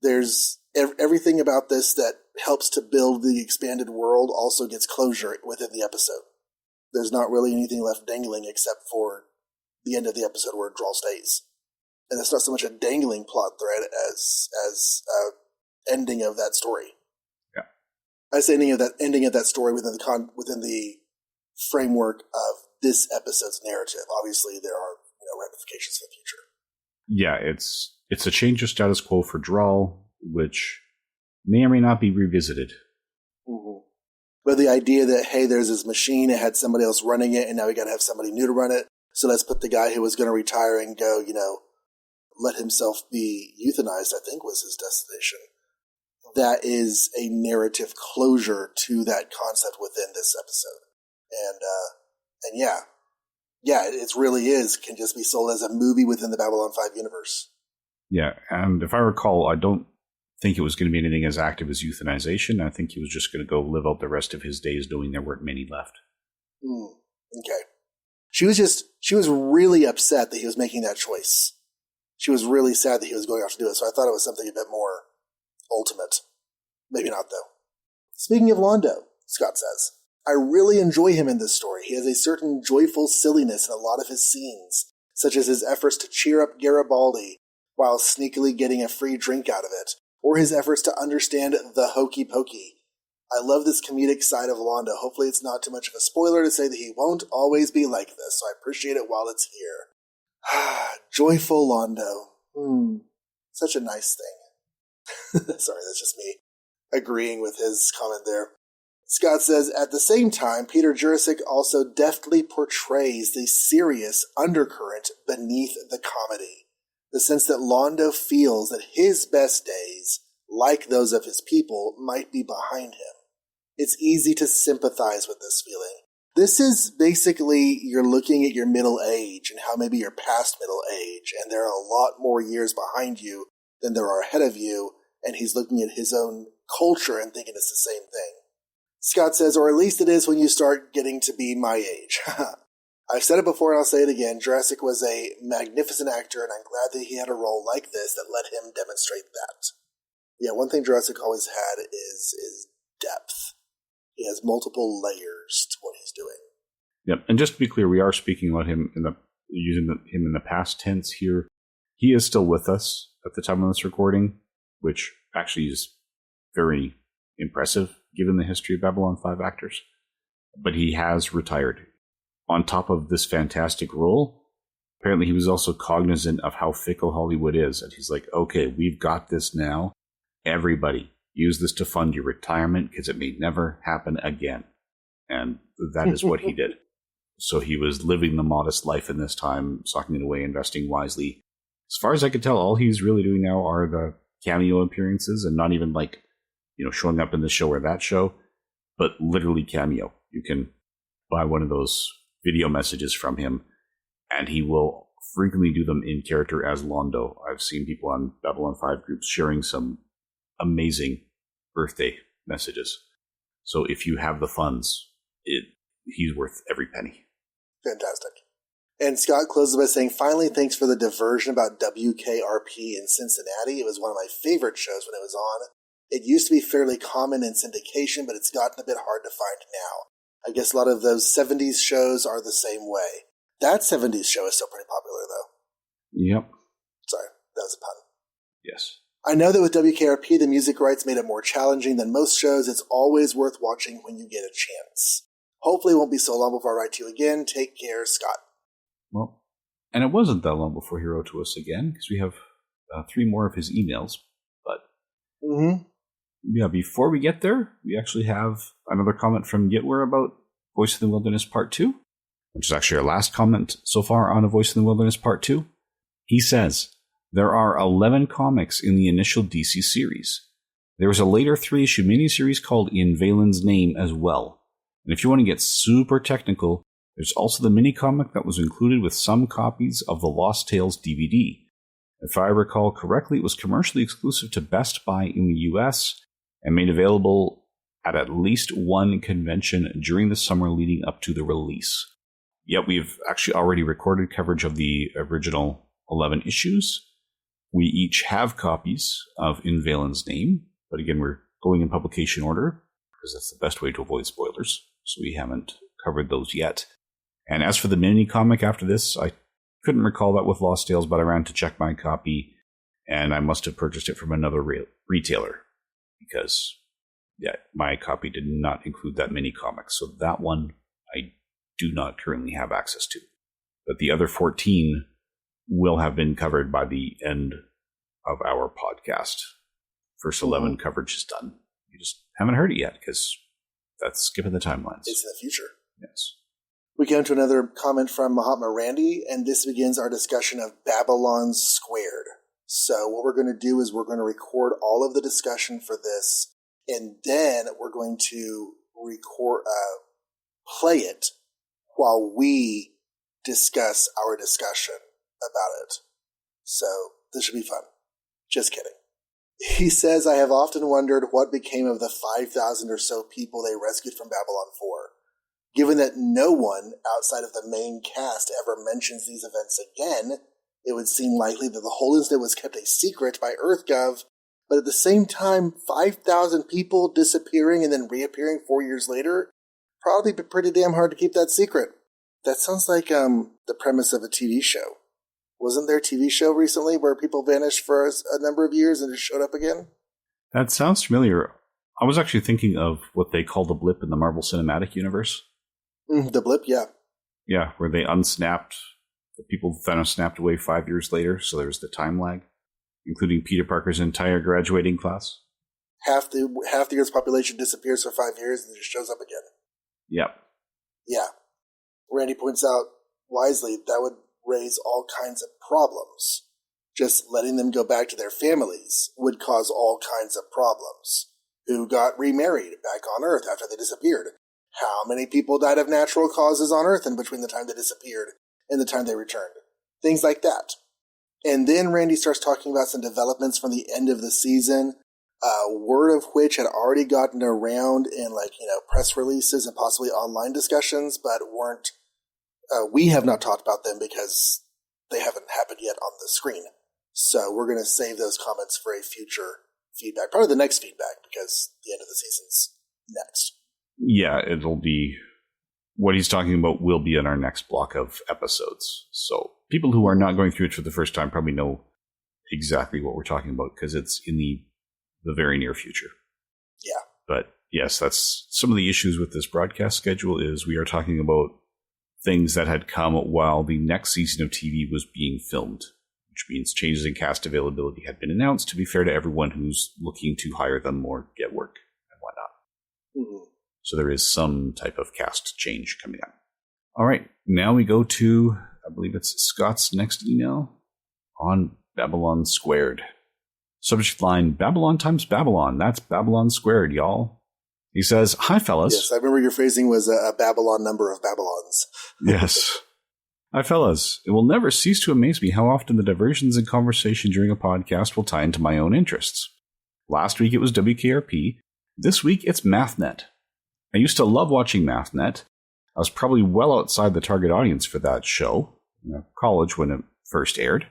There's everything about this that helps to build the expanded world also gets closure within the episode. There's not really anything left dangling except for the end of the episode where Drawl stays. And it's not so much a dangling plot thread as ending of that story. Yeah, I say ending of that story within the framework of this episode's narrative. Obviously, there are ramifications for the future. Yeah, it's a change of status quo for Drawl, which may or may not be revisited. Mm-hmm. But the idea that, hey, there's this machine, it had somebody else running it, and now we got to have somebody new to run it, so let's put the guy who was going to retire and go, let himself be euthanized, I think was his destination. That is a narrative closure to that concept within this episode. And yeah, it really can just be sold as a movie within the Babylon 5 universe. Yeah, and if I recall, I don't think it was going to be anything as active as euthanization. I think he was just going to go live out the rest of his days knowing there weren't many left. Okay. She was really upset that he was making that choice. She was really sad that he was going off to do it, so I thought it was something a bit more ultimate. Maybe not, though. Speaking of Londo, Scott says, "I really enjoy him in this story. He has a certain joyful silliness in a lot of his scenes, such as his efforts to cheer up Garibaldi while sneakily getting a free drink out of it, or his efforts to understand the hokey pokey. I love this comedic side of Londo. Hopefully it's not too much of a spoiler to say that he won't always be like this, so I appreciate it while it's here." Joyful Londo. Such a nice thing. Sorry, that's just me agreeing with his comment there. Scott says, "At the same time, Peter Jurasik also deftly portrays the serious undercurrent beneath the comedy. The sense that Londo feels that his best days, like those of his people, might be behind him. It's easy to sympathize with this feeling. This is basically you're looking at your middle age and how maybe you're past middle age, and there are a lot more years behind you than there are ahead of you, and he's looking at his own culture and thinking it's the same thing. Scott says, or at least it is when you start getting to be my age. I've said it before and I'll say it again. Jurassic was a magnificent actor, and I'm glad that he had a role like this that let him demonstrate that. Yeah, one thing Jurassic always had is depth. He has multiple layers to what he's doing. Yep, and just to be clear, we are speaking about him using him in the past tense here. He is still with us at the time of this recording, which actually is very impressive given the history of Babylon 5 actors. But he has retired. On top of this fantastic role, apparently he was also cognizant of how fickle Hollywood is. And he's like, okay, we've got this now. Everybody, use this to fund your retirement because it may never happen again. And that is what he did. So he was living the modest life in this time, socking it away, investing wisely. As far as I can tell, all he's really doing now are the cameo appearances, and not even like, showing up in this show or that show, but literally cameo. You can buy one of those video messages from him, and he will frequently do them in character as Londo. I've seen people on Babylon 5 groups sharing some amazing birthday messages. So if you have the funds, he's worth every penny. Fantastic. And Scott closes by saying, finally, thanks for the diversion about WKRP in Cincinnati. It was one of my favorite shows when it was on. It used to be fairly common in syndication, but it's gotten a bit hard to find now. I guess a lot of those 70s shows are the same way. That 70s show is still pretty popular, though. Yep. Sorry, that was a pun. Yes. I know that with WKRP, the music rights made it more challenging than most shows. It's always worth watching when you get a chance. Hopefully it won't be so long before I write to you again. Take care, Scott. Well, and it wasn't that long before he wrote to us again, because we have 3 more of his emails. But yeah, before we get there, we actually have another comment from Yitwer about Voice of the Wilderness Part 2, which is actually our last comment so far on A Voice in the Wilderness Part 2. He says, there are 11 comics in the initial DC series. There was a later 3-issue miniseries called In Valen's Name as well. And if you want to get super technical, there's also the mini-comic that was included with some copies of the Lost Tales DVD. If I recall correctly, it was commercially exclusive to Best Buy in the US and made available at least one convention during the summer leading up to the release. Yet we've actually already recorded coverage of the original 11 issues. We each have copies of In Valen's Name, but again, we're going in publication order because that's the best way to avoid spoilers, so we haven't covered those yet. And as for the mini-comic after this, I couldn't recall that with Lost Tales, but I ran to check my copy, and I must have purchased it from another retailer, because my copy did not include that mini-comic, so that one I do not currently have access to. But the other 14 will have been covered by the end of our podcast. First 11 coverage is done. You just haven't heard it yet, because that's skipping the timelines. It's in the future. Yes. We come to another comment from Mahatma Randy, and this begins our discussion of Babylon Squared. So what we're going to do is we're going to record all of the discussion for this, and then we're going to play it while we discuss our discussion about it. So this should be fun. Just kidding. He says, I have often wondered what became of the 5,000 or so people they rescued from Babylon 4. Given that no one outside of the main cast ever mentions these events again, it would seem likely that the whole incident was kept a secret by EarthGov, but at the same time, 5,000 people disappearing and then reappearing 4 years later, probably be pretty damn hard to keep that secret. That sounds like the premise of a TV show. Wasn't there a TV show recently where people vanished for a number of years and just showed up again? That sounds familiar. I was actually thinking of what they call the blip in the Marvel Cinematic Universe. The blip, yeah. Yeah, where they unsnapped, the people kind of snapped away 5 years later, so there was the time lag, including Peter Parker's entire graduating class. Half the Earth's population disappears for 5 years and then just shows up again. Yep. Yeah. Randy points out wisely that would raise all kinds of problems. Just letting them go back to their families would cause all kinds of problems. Who got remarried back on Earth after they disappeared? How many people died of natural causes on Earth in between the time they disappeared and the time they returned? Things like that. And then Randy starts talking about some developments from the end of the season, word of which had already gotten around in press releases and possibly online discussions, but weren't. We have not talked about them because they haven't happened yet on the screen. So we're going to save those comments for a future feedback, probably the next feedback, because the end of the season's next. Yeah, it'll be what he's talking about will be in our next block of episodes. So people who are not going through it for the first time probably know exactly what we're talking about because it's in the very near future. Yeah. But yes, that's some of the issues with this broadcast schedule is we are talking about things that had come while the next season of TV was being filmed, which means changes in cast availability had been announced to be fair to everyone who's looking to hire them or get work and whatnot. Mm-hmm. So there is some type of cast change coming up. All right, now we go to, I believe it's Scott's next email on Babylon Squared. Subject line, Babylon times Babylon. That's Babylon Squared, y'all. He says, hi, fellas. Yes, I remember your phrasing was a Babylon number of Babylons. Yes. Hi, fellas. It will never cease to amaze me how often the diversions in conversation during a podcast will tie into my own interests. Last week it was WKRP. This week it's MathNet. I used to love watching MathNet. I was probably well outside the target audience for that show, in college when it first aired,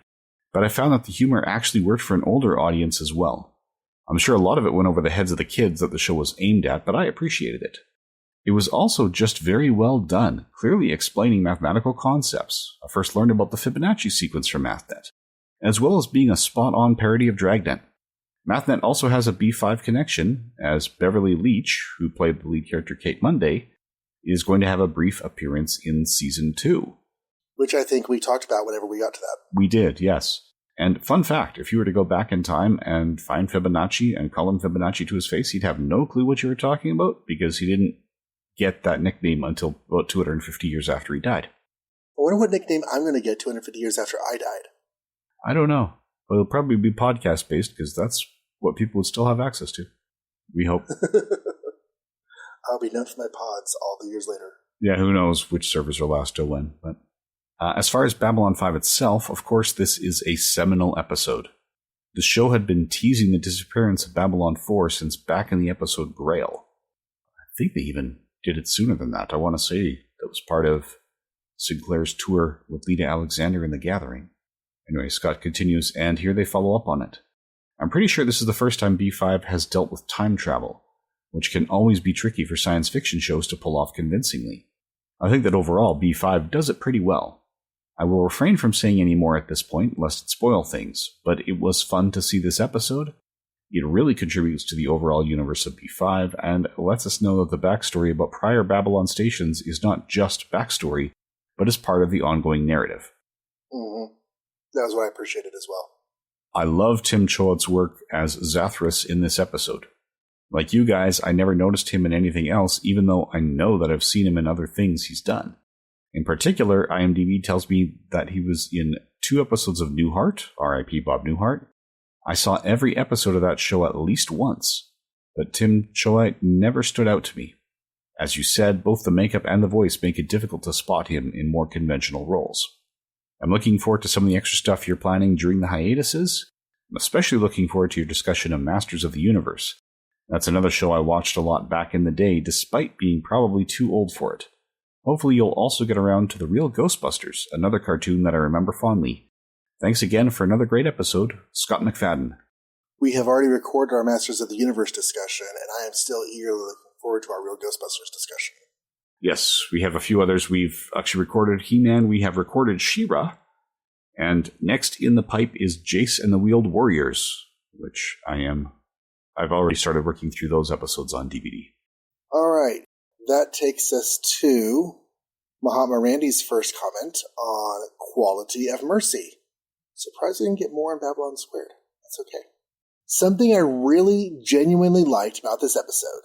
but I found that the humor actually worked for an older audience as well. I'm sure a lot of it went over the heads of the kids that the show was aimed at, but I appreciated it. It was also just very well done, clearly explaining mathematical concepts. I first learned about the Fibonacci sequence from MathNet, as well as being a spot-on parody of Dragnet. MathNet also has a B5 connection, as Beverly Leach, who played the lead character Kate Monday, is going to have a brief appearance in Season 2. Which I think we talked about whenever we got to that. We did, yes. And fun fact, if you were to go back in time and find Fibonacci and call him Fibonacci to his face, he'd have no clue what you were talking about because he didn't get that nickname until about 250 years after he died. I wonder what nickname I'm going to get 250 years after I died. I don't know. But it'll probably be podcast-based because that's what people would still have access to. We hope. I'll be known for my pods all the years later. Yeah, who knows which servers will last till when. But as far as Babylon 5 itself, of course, this is a seminal episode. The show had been teasing the disappearance of Babylon 4 since back in the episode Grail. I think they even did it sooner than that. I want to say that was part of Sinclair's tour with Lita Alexander in The Gathering. Anyway, Scott continues, and here they follow up on it. I'm pretty sure this is the first time B5 has dealt with time travel, which can always be tricky for science fiction shows to pull off convincingly. I think that overall B5 does it pretty well. I will refrain from saying any more at this point, lest it spoil things, but it was fun to see this episode. It really contributes to the overall universe of B5, and lets us know that the backstory about prior Babylon stations is not just backstory, but is part of the ongoing narrative. Mm-hmm. That was what I appreciated as well. I love Tim Choat's work as Zathras in this episode. Like you guys, I never noticed him in anything else, even though I know that I've seen him in other things he's done. In particular, IMDb tells me that he was in 2 episodes of Newhart, R.I.P. Bob Newhart. I saw every episode of that show at least once, but Tim Choate never stood out to me. As you said, both the makeup and the voice make it difficult to spot him in more conventional roles. I'm looking forward to some of the extra stuff you're planning during the hiatuses. I'm especially looking forward to your discussion of Masters of the Universe. That's another show I watched a lot back in the day, despite being probably too old for it. Hopefully you'll also get around to The Real Ghostbusters, another cartoon that I remember fondly. Thanks again for another great episode, Scott McFadden. We have already recorded our Masters of the Universe discussion, and I am still eagerly looking forward to our Real Ghostbusters discussion. Yes, we have a few others. We've actually recorded He-Man, we have recorded She-Ra, and next in the pipe is Jace and the Wheeled Warriors, which I've already started working through those episodes on DVD. All right. That takes us to Mahatma Randy's first comment on Quality of Mercy. Surprised we didn't get more on Babylon Squared. That's okay. Something I really genuinely liked about this episode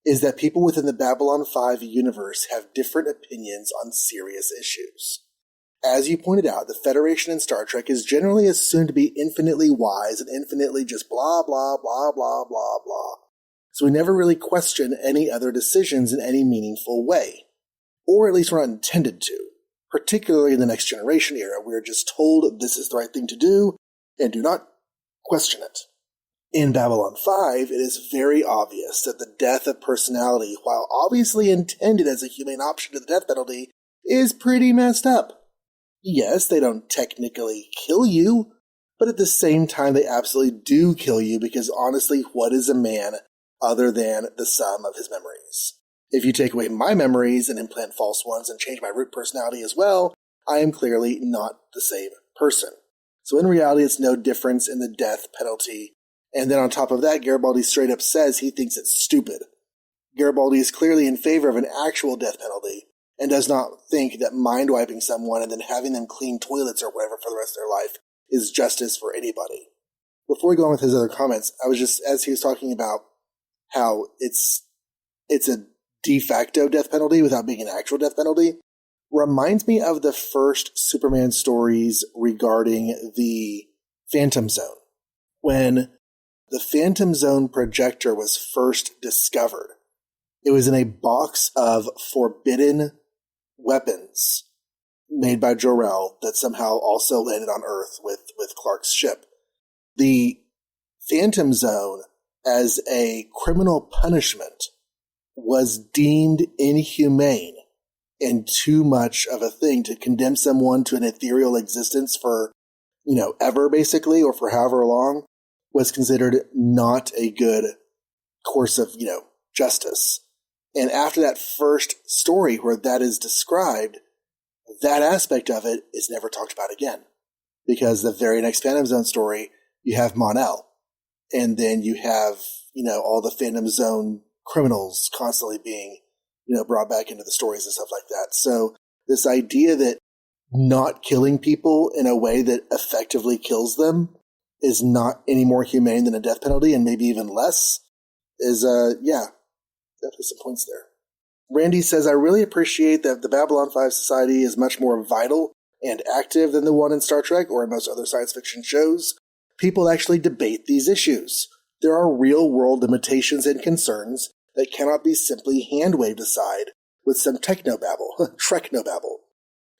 is that people within the Babylon 5 universe have different opinions on serious issues. As you pointed out, the Federation in Star Trek is generally assumed to be infinitely wise and infinitely just blah, blah, blah, blah, blah, blah. So we never really question any other decisions in any meaningful way. Or at least we're not intended to. Particularly in the Next Generation era, we're just told this is the right thing to do, and do not question it. In Babylon 5, it is very obvious that the death of personality, while obviously intended as a humane option to the death penalty, is pretty messed up. Yes, they don't technically kill you, but at the same time they absolutely do kill you because honestly, what is a man other than the sum of his memories? If you take away my memories and implant false ones and change my root personality as well, I am clearly not the same person. So in reality, it's no difference in the death penalty. And then on top of that, Garibaldi straight up says he thinks it's stupid. Garibaldi is clearly in favor of an actual death penalty and does not think that mind wiping someone and then having them clean toilets or whatever for the rest of their life is justice for anybody. Before we go on with his other comments, I was just, as he was talking about how it's a de facto death penalty without being an actual death penalty reminds me of the first Superman stories regarding the Phantom Zone. When the Phantom Zone projector was first discovered, it was in a box of forbidden weapons made by Jor-El that somehow also landed on Earth with Clark's ship. The Phantom Zone, as a criminal punishment, was deemed inhumane and too much of a thing to condemn someone to an ethereal existence for, ever basically, or for however long, was considered not a good course of, justice. And after that first story where that is described, that aspect of it is never talked about again. Because the very next Phantom Zone story, you have Mon-El. And then you have, all the Phantom Zone criminals constantly being, brought back into the stories and stuff like that. So this idea that not killing people in a way that effectively kills them is not any more humane than a death penalty, and maybe even less, is, definitely some points there. Randy says, I really appreciate that the Babylon 5 Society is much more vital and active than the one in Star Trek or in most other science fiction shows. People actually debate these issues. There are real-world limitations and concerns that cannot be simply hand-waved aside with some technobabble, Treknobabble.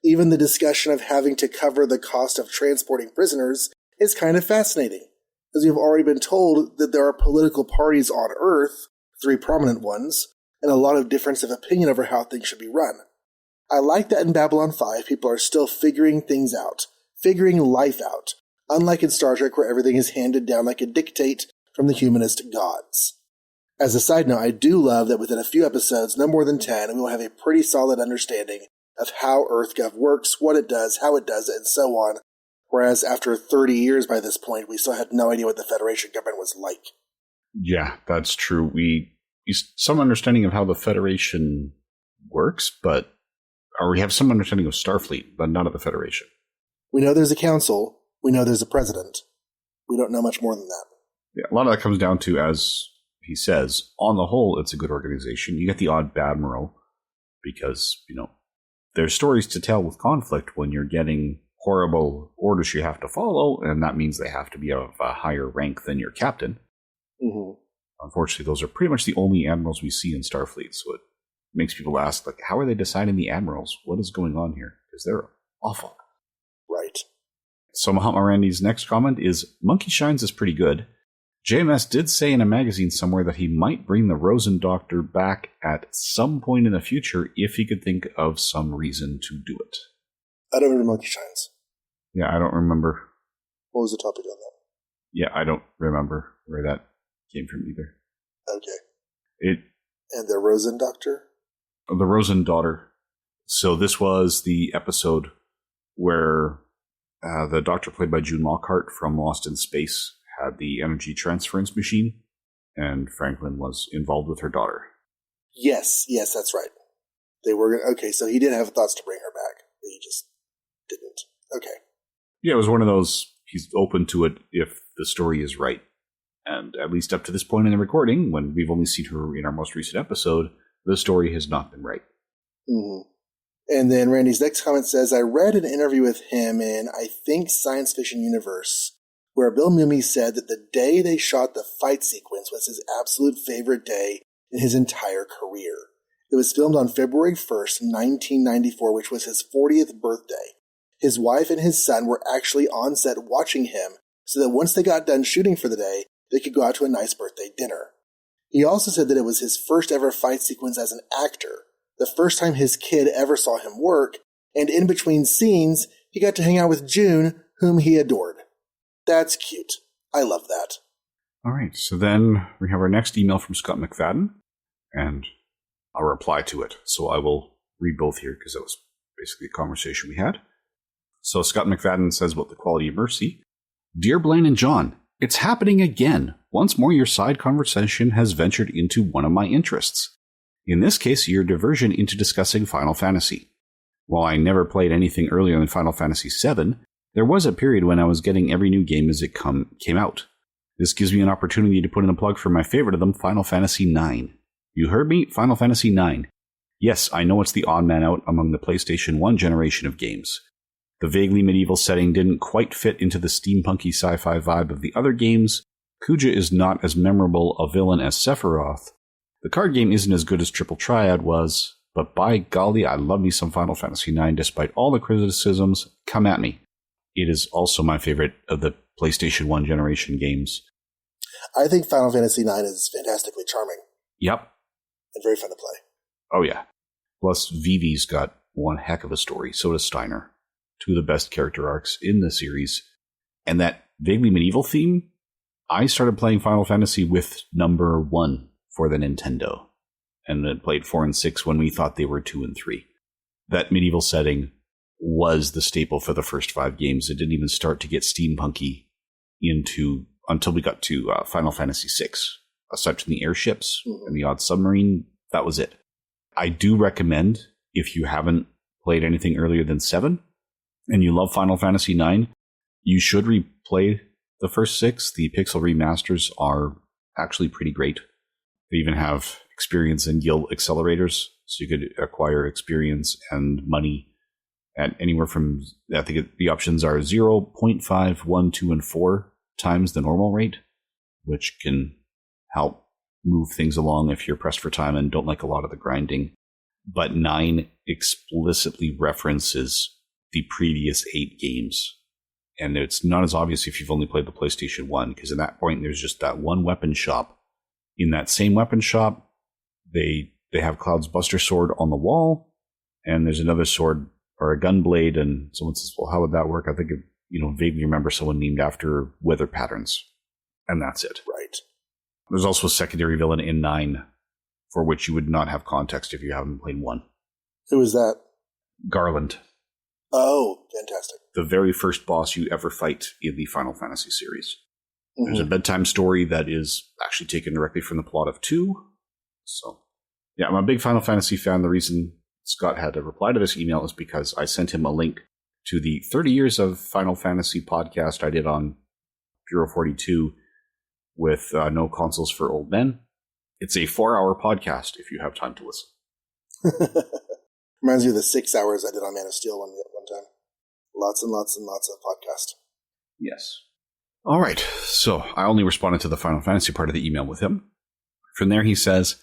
Even the discussion of having to cover the cost of transporting prisoners is kind of fascinating, as we've already been told that there are political parties on Earth, 3 prominent ones, and a lot of difference of opinion over how things should be run. I like that in Babylon 5, people are still figuring things out, figuring life out, unlike in Star Trek where everything is handed down like a dictate from the humanist gods. As a side note, I do love that within a few episodes, no more than 10, we will have a pretty solid understanding of how EarthGov works, what it does, how it does it, and so on, whereas after 30 years by this point, we still had no idea what the Federation government was like. Yeah, that's true. We some understanding of how the Federation works, or we have some understanding of Starfleet, but not of the Federation. We know there's a council. We know there's a president. We don't know much more than that. Yeah, a lot of that comes down to, as he says, on the whole, it's a good organization. You get the odd Badmiral because, there's stories to tell with conflict when you're getting horrible orders you have to follow, and that means they have to be of a higher rank than your captain. Mm-hmm. Unfortunately, those are pretty much the only admirals we see in Starfleet, so it makes people ask, how are they deciding the admirals? What is going on here? Because they're awful. Right. So Mahatma Randy's next comment is, Monkey Shines is pretty good. JMS did say in a magazine somewhere that he might bring the Rosen Doctor back at some point in the future if he could think of some reason to do it. I don't remember Monkey Shines. Yeah, I don't remember. What was the topic on that? Yeah, I don't remember where that came from either. Okay. And the Rosen Doctor? The Rosen Daughter. So this was the episode where the Doctor, played by June Lockhart from Lost in Space, had the energy transference machine, and Franklin was involved with her daughter. Yes, that's right. They were okay. So he did have thoughts to bring her back, but he just didn't. Okay. Yeah, it was one of those. He's open to it if the story is right, and at least up to this point in the recording, when we've only seen her in our most recent episode, the story has not been right. Mm-hmm. And then Randy's next comment says, I read an interview with him in, I think, Science Fiction Universe, where Bill Mumy said that the day they shot the fight sequence was his absolute favorite day in his entire career. It was filmed on February 1st, 1994, which was his 40th birthday. His wife and his son were actually on set watching him, so that once they got done shooting for the day, they could go out to a nice birthday dinner. He also said that it was his first ever fight sequence as an actor, the first time his kid ever saw him work, and in between scenes, he got to hang out with June, whom he adored. That's cute. I love that. All right, so then we have our next email from Scott McFadden, and I'll reply to it. So I will read both here because that was basically a conversation we had. So Scott McFadden says about the quality of mercy. Dear Blaine and John, it's happening again. Once more, your side conversation has ventured into one of my interests. In this case, your diversion into discussing Final Fantasy. While I never played anything earlier than Final Fantasy VII, there was a period when I was getting every new game as it came out. This gives me an opportunity to put in a plug for my favorite of them, Final Fantasy IX. You heard me? Final Fantasy IX. Yes, I know it's the odd man out among the PlayStation 1 generation of games. The vaguely medieval setting didn't quite fit into the steampunky sci-fi vibe of the other games. Kuja is not as memorable a villain as Sephiroth. The card game isn't as good as Triple Triad was, but by golly, I love me some Final Fantasy IX despite all the criticisms. Come at me. It is also my favorite of the PlayStation 1 generation games. I think Final Fantasy IX is fantastically charming. Yep. And very fun to play. Oh, yeah. Plus, Vivi's got one heck of a story. So does Steiner. Two of the best character arcs in the series. And that vaguely medieval theme, I started playing Final Fantasy with number 1 for the Nintendo. And then played 4 and 6 when we thought they were 2 and 3. That medieval setting was the staple for the first 5 games. It didn't even start to get steampunky until we got to Final Fantasy VI. Aside from the airships and the odd submarine, that was it. I do recommend, if you haven't played anything earlier than 7, and you love Final Fantasy IX, you should replay the first 6. The pixel remasters are actually pretty great. They even have experience and guild accelerators, so you could acquire experience and money at anywhere from, I think the options are 0, 0.5, 1, 2, and 4 times the normal rate, which can help move things along if you're pressed for time and don't like a lot of the grinding. But 9 explicitly references the previous 8 games. And it's not as obvious if you've only played the PlayStation 1, because at that point there's just that one weapon shop. In that same weapon shop, they have Cloud's Buster Sword on the wall, and there's another sword or a gun blade, and someone says, well, how would that work? I think vaguely remember someone named after weather patterns. And that's it. Right. There's also a secondary villain in 9 for which you would not have context if you haven't played 1. Who is that? Garland. Oh, fantastic. The very first boss you ever fight in the Final Fantasy series. There's a bedtime story that is actually taken directly from the plot of 2. So, yeah, I'm a big Final Fantasy fan. The reason Scott had to reply to this email is because I sent him a link to the 30 Years of Final Fantasy podcast I did on Bureau 42 with No Consoles for Old Men. It's a 4-hour podcast if you have time to listen. Reminds me of the 6 hours I did on Man of Steel one time. Lots and lots and lots of podcast. Yes. All right. So I only responded to the Final Fantasy part of the email with him. From there, he says,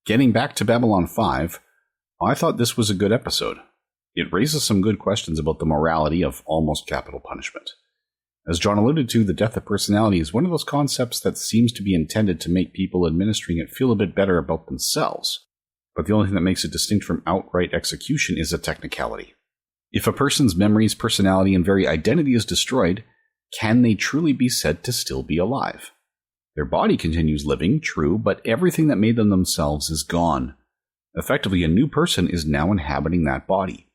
getting back to Babylon 5, I thought this was a good episode. It raises some good questions about the morality of almost capital punishment. As John alluded to, the death of personality is one of those concepts that seems to be intended to make people administering it feel a bit better about themselves. But the only thing that makes it distinct from outright execution is a technicality. If a person's memories, personality, and very identity is destroyed, can they truly be said to still be alive? Their body continues living, true, but everything that made them themselves is gone. Effectively, a new person is now inhabiting that body.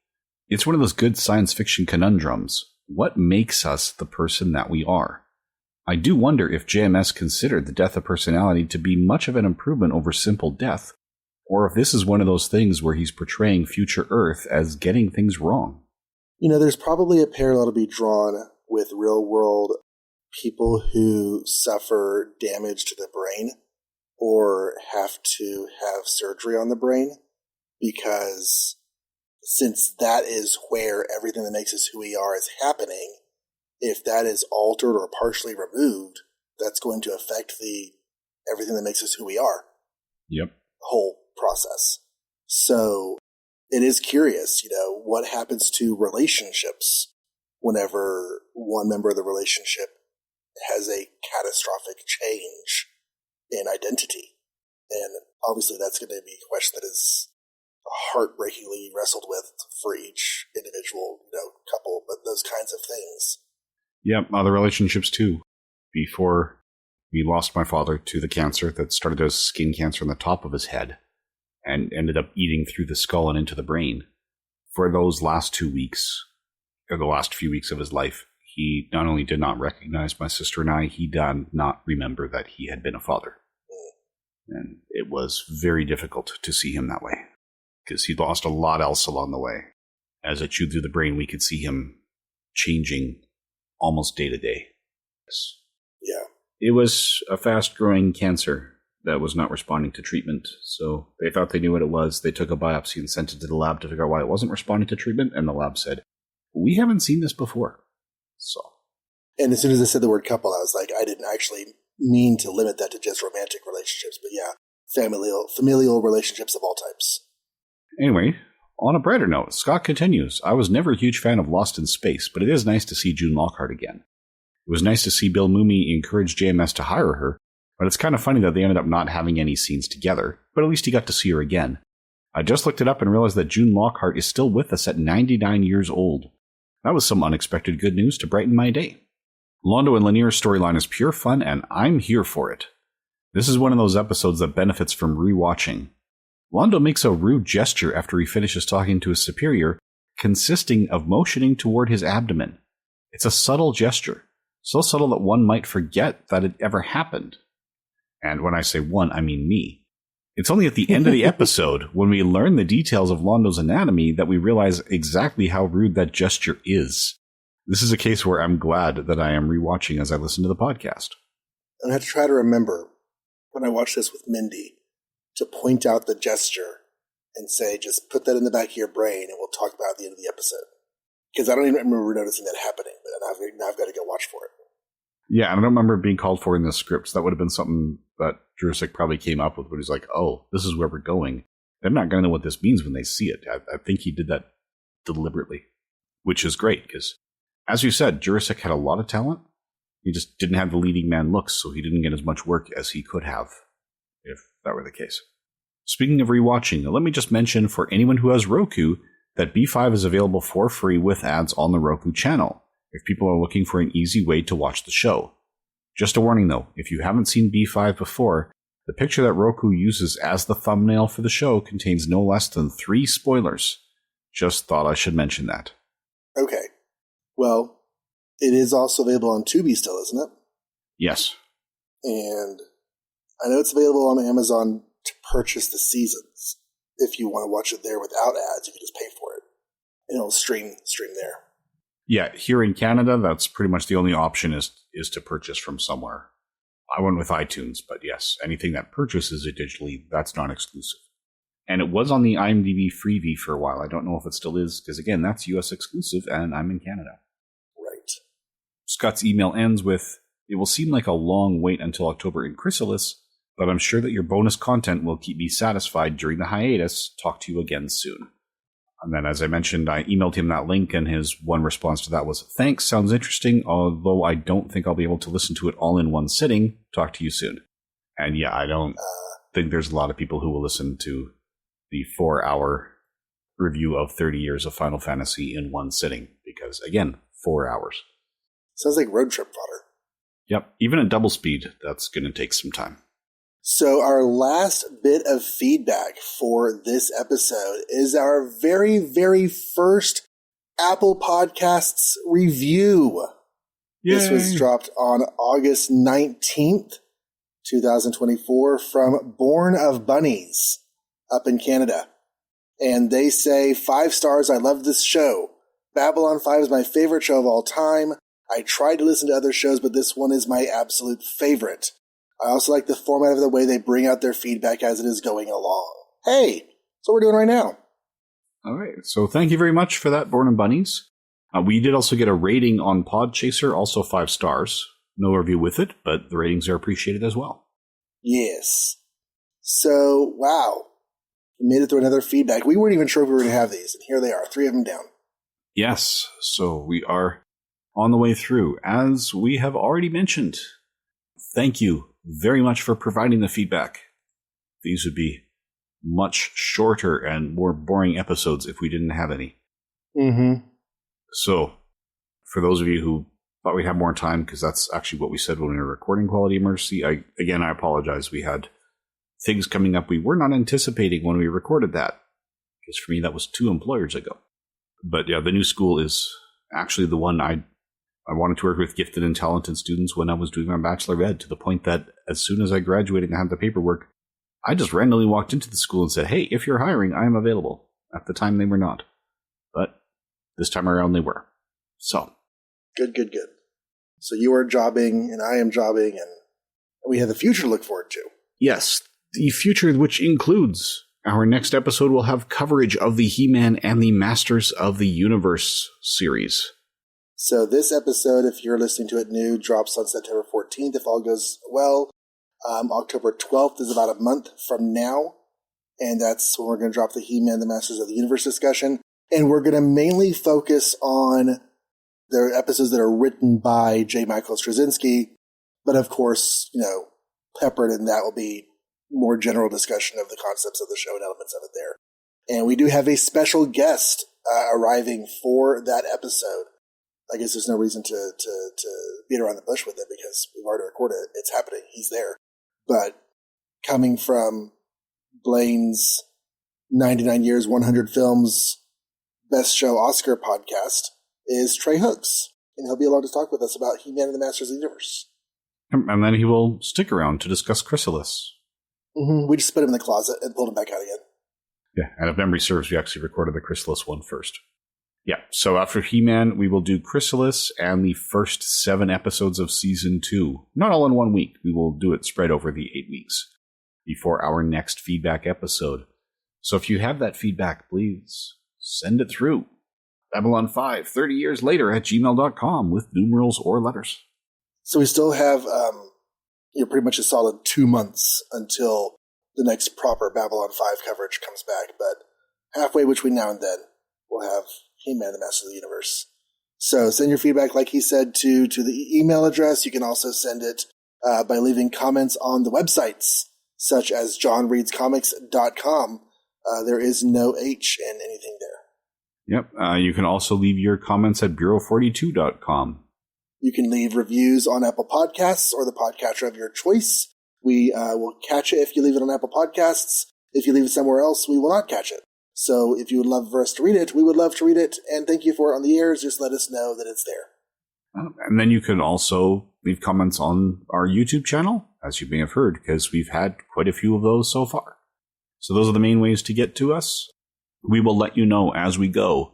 It's one of those good science fiction conundrums. What makes us the person that we are? I do wonder if JMS considered the death of personality to be much of an improvement over simple death, or if this is one of those things where he's portraying future Earth as getting things wrong. There's probably a parallel to be drawn with real-world people who suffer damage to the brain or have to have surgery on the brain, because since that is where everything that makes us who we are is happening, if that is altered or partially removed, that's going to affect everything that makes us who we are. Yep. The whole process. So it is curious, what happens to relationships whenever one member of the relationship has a catastrophic change in identity. And obviously that's going to be a question that is heartbreakingly wrestled with for each individual, couple, but those kinds of things. Yep, other relationships too. Before we lost my father to the cancer that started as skin cancer on the top of his head and ended up eating through the skull and into the brain. For those last 2 weeks, or the last few weeks of his life, he not only did not recognize my sister and I, he did not remember that he had been a father. And it was very difficult to see him that way, because he'd lost a lot else along the way. As it chewed through the brain, we could see him changing almost day to day. Yeah. It was a fast-growing cancer, that was not responding to treatment. So they thought they knew what it was. They took a biopsy and sent it to the lab to figure out why it wasn't responding to treatment. And the lab said, we haven't seen this before. So. And as soon as I said the word couple, I was like, I didn't actually mean to limit that to just romantic relationships. But yeah, familial relationships of all types. Anyway, on a brighter note, Scott continues, I was never a huge fan of Lost in Space, but it is nice to see June Lockhart again. It was nice to see Bill Mooney encourage JMS to hire her, but it's kind of funny that they ended up not having any scenes together, but at least he got to see her again. I just looked it up and realized that June Lockhart is still with us at 99 years old. That was some unexpected good news to brighten my day. Londo and Lanier's storyline is pure fun, and I'm here for it. This is one of those episodes that benefits from rewatching. Londo makes a rude gesture after he finishes talking to his superior, consisting of motioning toward his abdomen. It's a subtle gesture, so subtle that one might forget that it ever happened. And when I say one, I mean me. It's only at the end of the episode, when we learn the details of Londo's anatomy, that we realize exactly how rude that gesture is. This is a case where I'm glad that I am rewatching as I listen to the podcast. I'm going to try to remember when I watch this with Mindy to point out the gesture and say, just put that in the back of your brain and we'll talk about it at the end of the episode. Because I don't even remember noticing that happening, but now I've got to go watch for it. Yeah, I don't remember it being called for in the script. So that would have been something that Jurassic probably came up with, but he's like, oh, this is where we're going. They're not going to know what this means when they see it. I think he did that deliberately, which is great, because, as you said, Jurassic had a lot of talent. He just didn't have the leading man looks, so he didn't get as much work as he could have, if that were the case. Speaking of rewatching, let me just mention for anyone who has Roku that B5 is available for free with ads on the Roku channel, if people are looking for an easy way to watch the show. Just a warning though, if you haven't seen B5 before, the picture that Roku uses as the thumbnail for the show contains no less than 3 spoilers. Just thought I should mention that. Okay. Well, it is also available on Tubi still, isn't it? Yes. And I know it's available on Amazon to purchase the seasons. If you want to watch it there without ads, you can just pay for it. And it'll stream there. Yeah, here in Canada, that's pretty much the only option is to purchase from somewhere. I went with iTunes, but yes, anything that purchases it digitally, that's not exclusive. And it was on the IMDb Freebie for a while. I don't know if it still is, because again, that's US exclusive, and I'm in Canada. Right. Scott's email ends with, it will seem like a long wait until October in Chrysalis, but I'm sure that your bonus content will keep me satisfied during the hiatus. Talk to you again soon. And then, as I mentioned, I emailed him that link, and his one response to that was, thanks, sounds interesting, although I don't think I'll be able to listen to it all in one sitting. Talk to you soon. And yeah, I don't think there's a lot of people who will listen to the 4-hour review of 30 years of Final Fantasy in one sitting, because, again, 4 hours. Sounds like road trip fodder. Yep, even at double speed, that's going to take some time. So our last bit of feedback for this episode is our very, very first Apple Podcasts review. Yay. This was dropped on August 19th, 2024 from Born of Bunnies up in Canada. And they say, 5 stars, I love this show. Babylon 5 is my favorite show of all time. I tried to listen to other shows, but this one is my absolute favorite. I also like the format of the way they bring out their feedback as it is going along. Hey, that's what we're doing right now. All right, so thank you very much for that, Born and Bunnies. We did also get a rating on Podchaser, also 5 stars. No review with it, but the ratings are appreciated as well. Yes. So, wow. We made it through another feedback. We weren't even sure if we were going to have these, and here they are, 3 of them down. Yes, so we are on the way through. As we have already mentioned, thank you very much for providing the feedback. These would be much shorter and more boring episodes if we didn't have any. Mm-hmm. So, for those of you who thought we'd have more time, because that's actually what we said when we were recording Quality Emergency, I apologize. We had things coming up we were not anticipating when we recorded that, because for me that was 2 employers ago. But yeah, the new school is actually the one I wanted to work with gifted and talented students when I was doing my Bachelor Ed, to the point that as soon as I graduated and had the paperwork, I just randomly walked into the school and said, hey, if you're hiring, I am available. At the time, they were not. But this time around, they were. So. Good. So you are jobbing, and I am jobbing, and we have the future to look forward to. Yes, the future, which includes our next episode, will have coverage of the He-Man and the Masters of the Universe series. So this episode, if you're listening to it new, drops on September 14th, if all goes well. October 12th is about a month from now, and that's when we're going to drop the He-Man, the Masters of the Universe discussion. And we're going to mainly focus on the episodes that are written by J. Michael Straczynski, but of course, peppered in that will be more general discussion of the concepts of the show and elements of it there. And we do have a special guest arriving for that episode. I guess there's no reason to beat around the bush with it because we've already recorded it. It's happening. He's there. But coming from Blaine's 99 Years, 100 Films, Best Show Oscar podcast is Trey Hooks. And he'll be allowed to talk with us about He-Man and the Masters of the Universe. And then he will stick around to discuss Chrysalis. Mm-hmm. We just put him in the closet and pulled him back out again. Yeah, and if memory serves, we actually recorded the Chrysalis one first. Yeah, so after He-Man, we will do Chrysalis and the first 7 episodes of Season 2. Not all in 1 week. We will do it spread over the 8 weeks before our next feedback episode. So if you have that feedback, please send it through. Babylon5, 30 years later at gmail.com with numerals or letters. So we still have pretty much a solid 2 months until the next proper Babylon 5 coverage comes back. But halfway between now and then, we'll have He-Man, the Master of the Universe. So send your feedback, like he said, to the email address. You can also send it by leaving comments on the websites, such as johnreadscomics.com. There is no H in anything there. Yep. You can also leave your comments at bureau42.com. You can leave reviews on Apple Podcasts or the podcatcher of your choice. We will catch it if you leave it on Apple Podcasts. If you leave it somewhere else, we will not catch it. So if you would love for us to read it, we would love to read it. And thank you for it on the airs. Just let us know that it's there. And then you can also leave comments on our YouTube channel, as you may have heard, because we've had quite a few of those so far. So those are the main ways to get to us. We will let you know as we go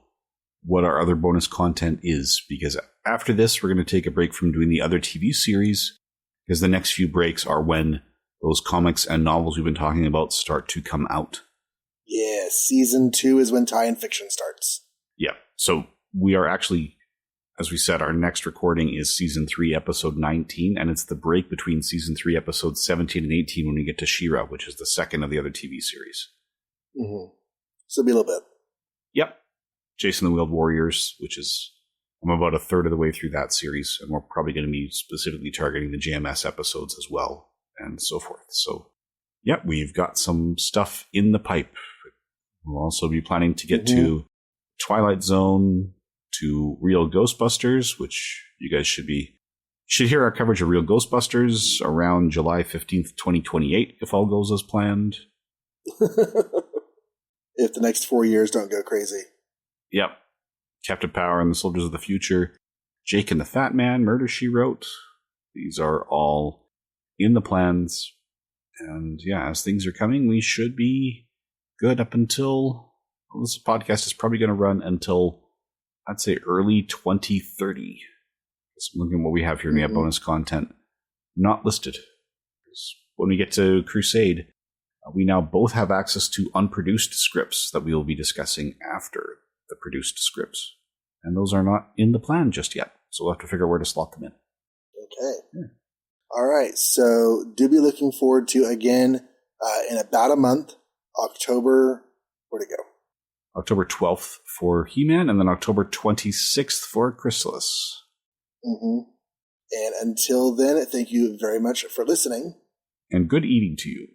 what our other bonus content is, because after this, we're going to take a break from doing the other TV series, because the next few breaks are when those comics and novels we've been talking about start to come out. Yeah, Season 2 is when tie-in fiction starts. Yeah, so we are actually, as we said, our next recording is Season 3, Episode 19, and it's the break between Season 3, Episodes 17 and 18 when we get to She-Ra, which is the second of the other TV series. Mm-hmm. So it'll be a little bit. Yep. Jason the Wheeled Warriors, which is, I'm about a third of the way through that series, and we're probably going to be specifically targeting the JMS episodes as well, and so forth. So, yeah, we've got some stuff in the pipe. We'll also be planning to get to Twilight Zone, to Real Ghostbusters, which you guys should hear our coverage of Real Ghostbusters around July 15th, 2028, if all goes as planned. If the next 4 years don't go crazy. Yep. Captain Power and the Soldiers of the Future, Jake and the Fat Man, Murder, She Wrote. These are all in the plans. And yeah, as things are coming, we should be good up until, well, this podcast is probably going to run until, I'd say, early 2030. So looking at what we have here, we have bonus content not listed. When we get to Crusade, we now both have access to unproduced scripts that we will be discussing after the produced scripts. And those are not in the plan just yet. So we'll have to figure out where to slot them in. Okay. Yeah. All right. So do be looking forward to, again, in about a month, October, where'd it go? October 12th for He-Man, and then October 26th for Chrysalis. Mm-hmm. And until then, thank you very much for listening. And good eating to you.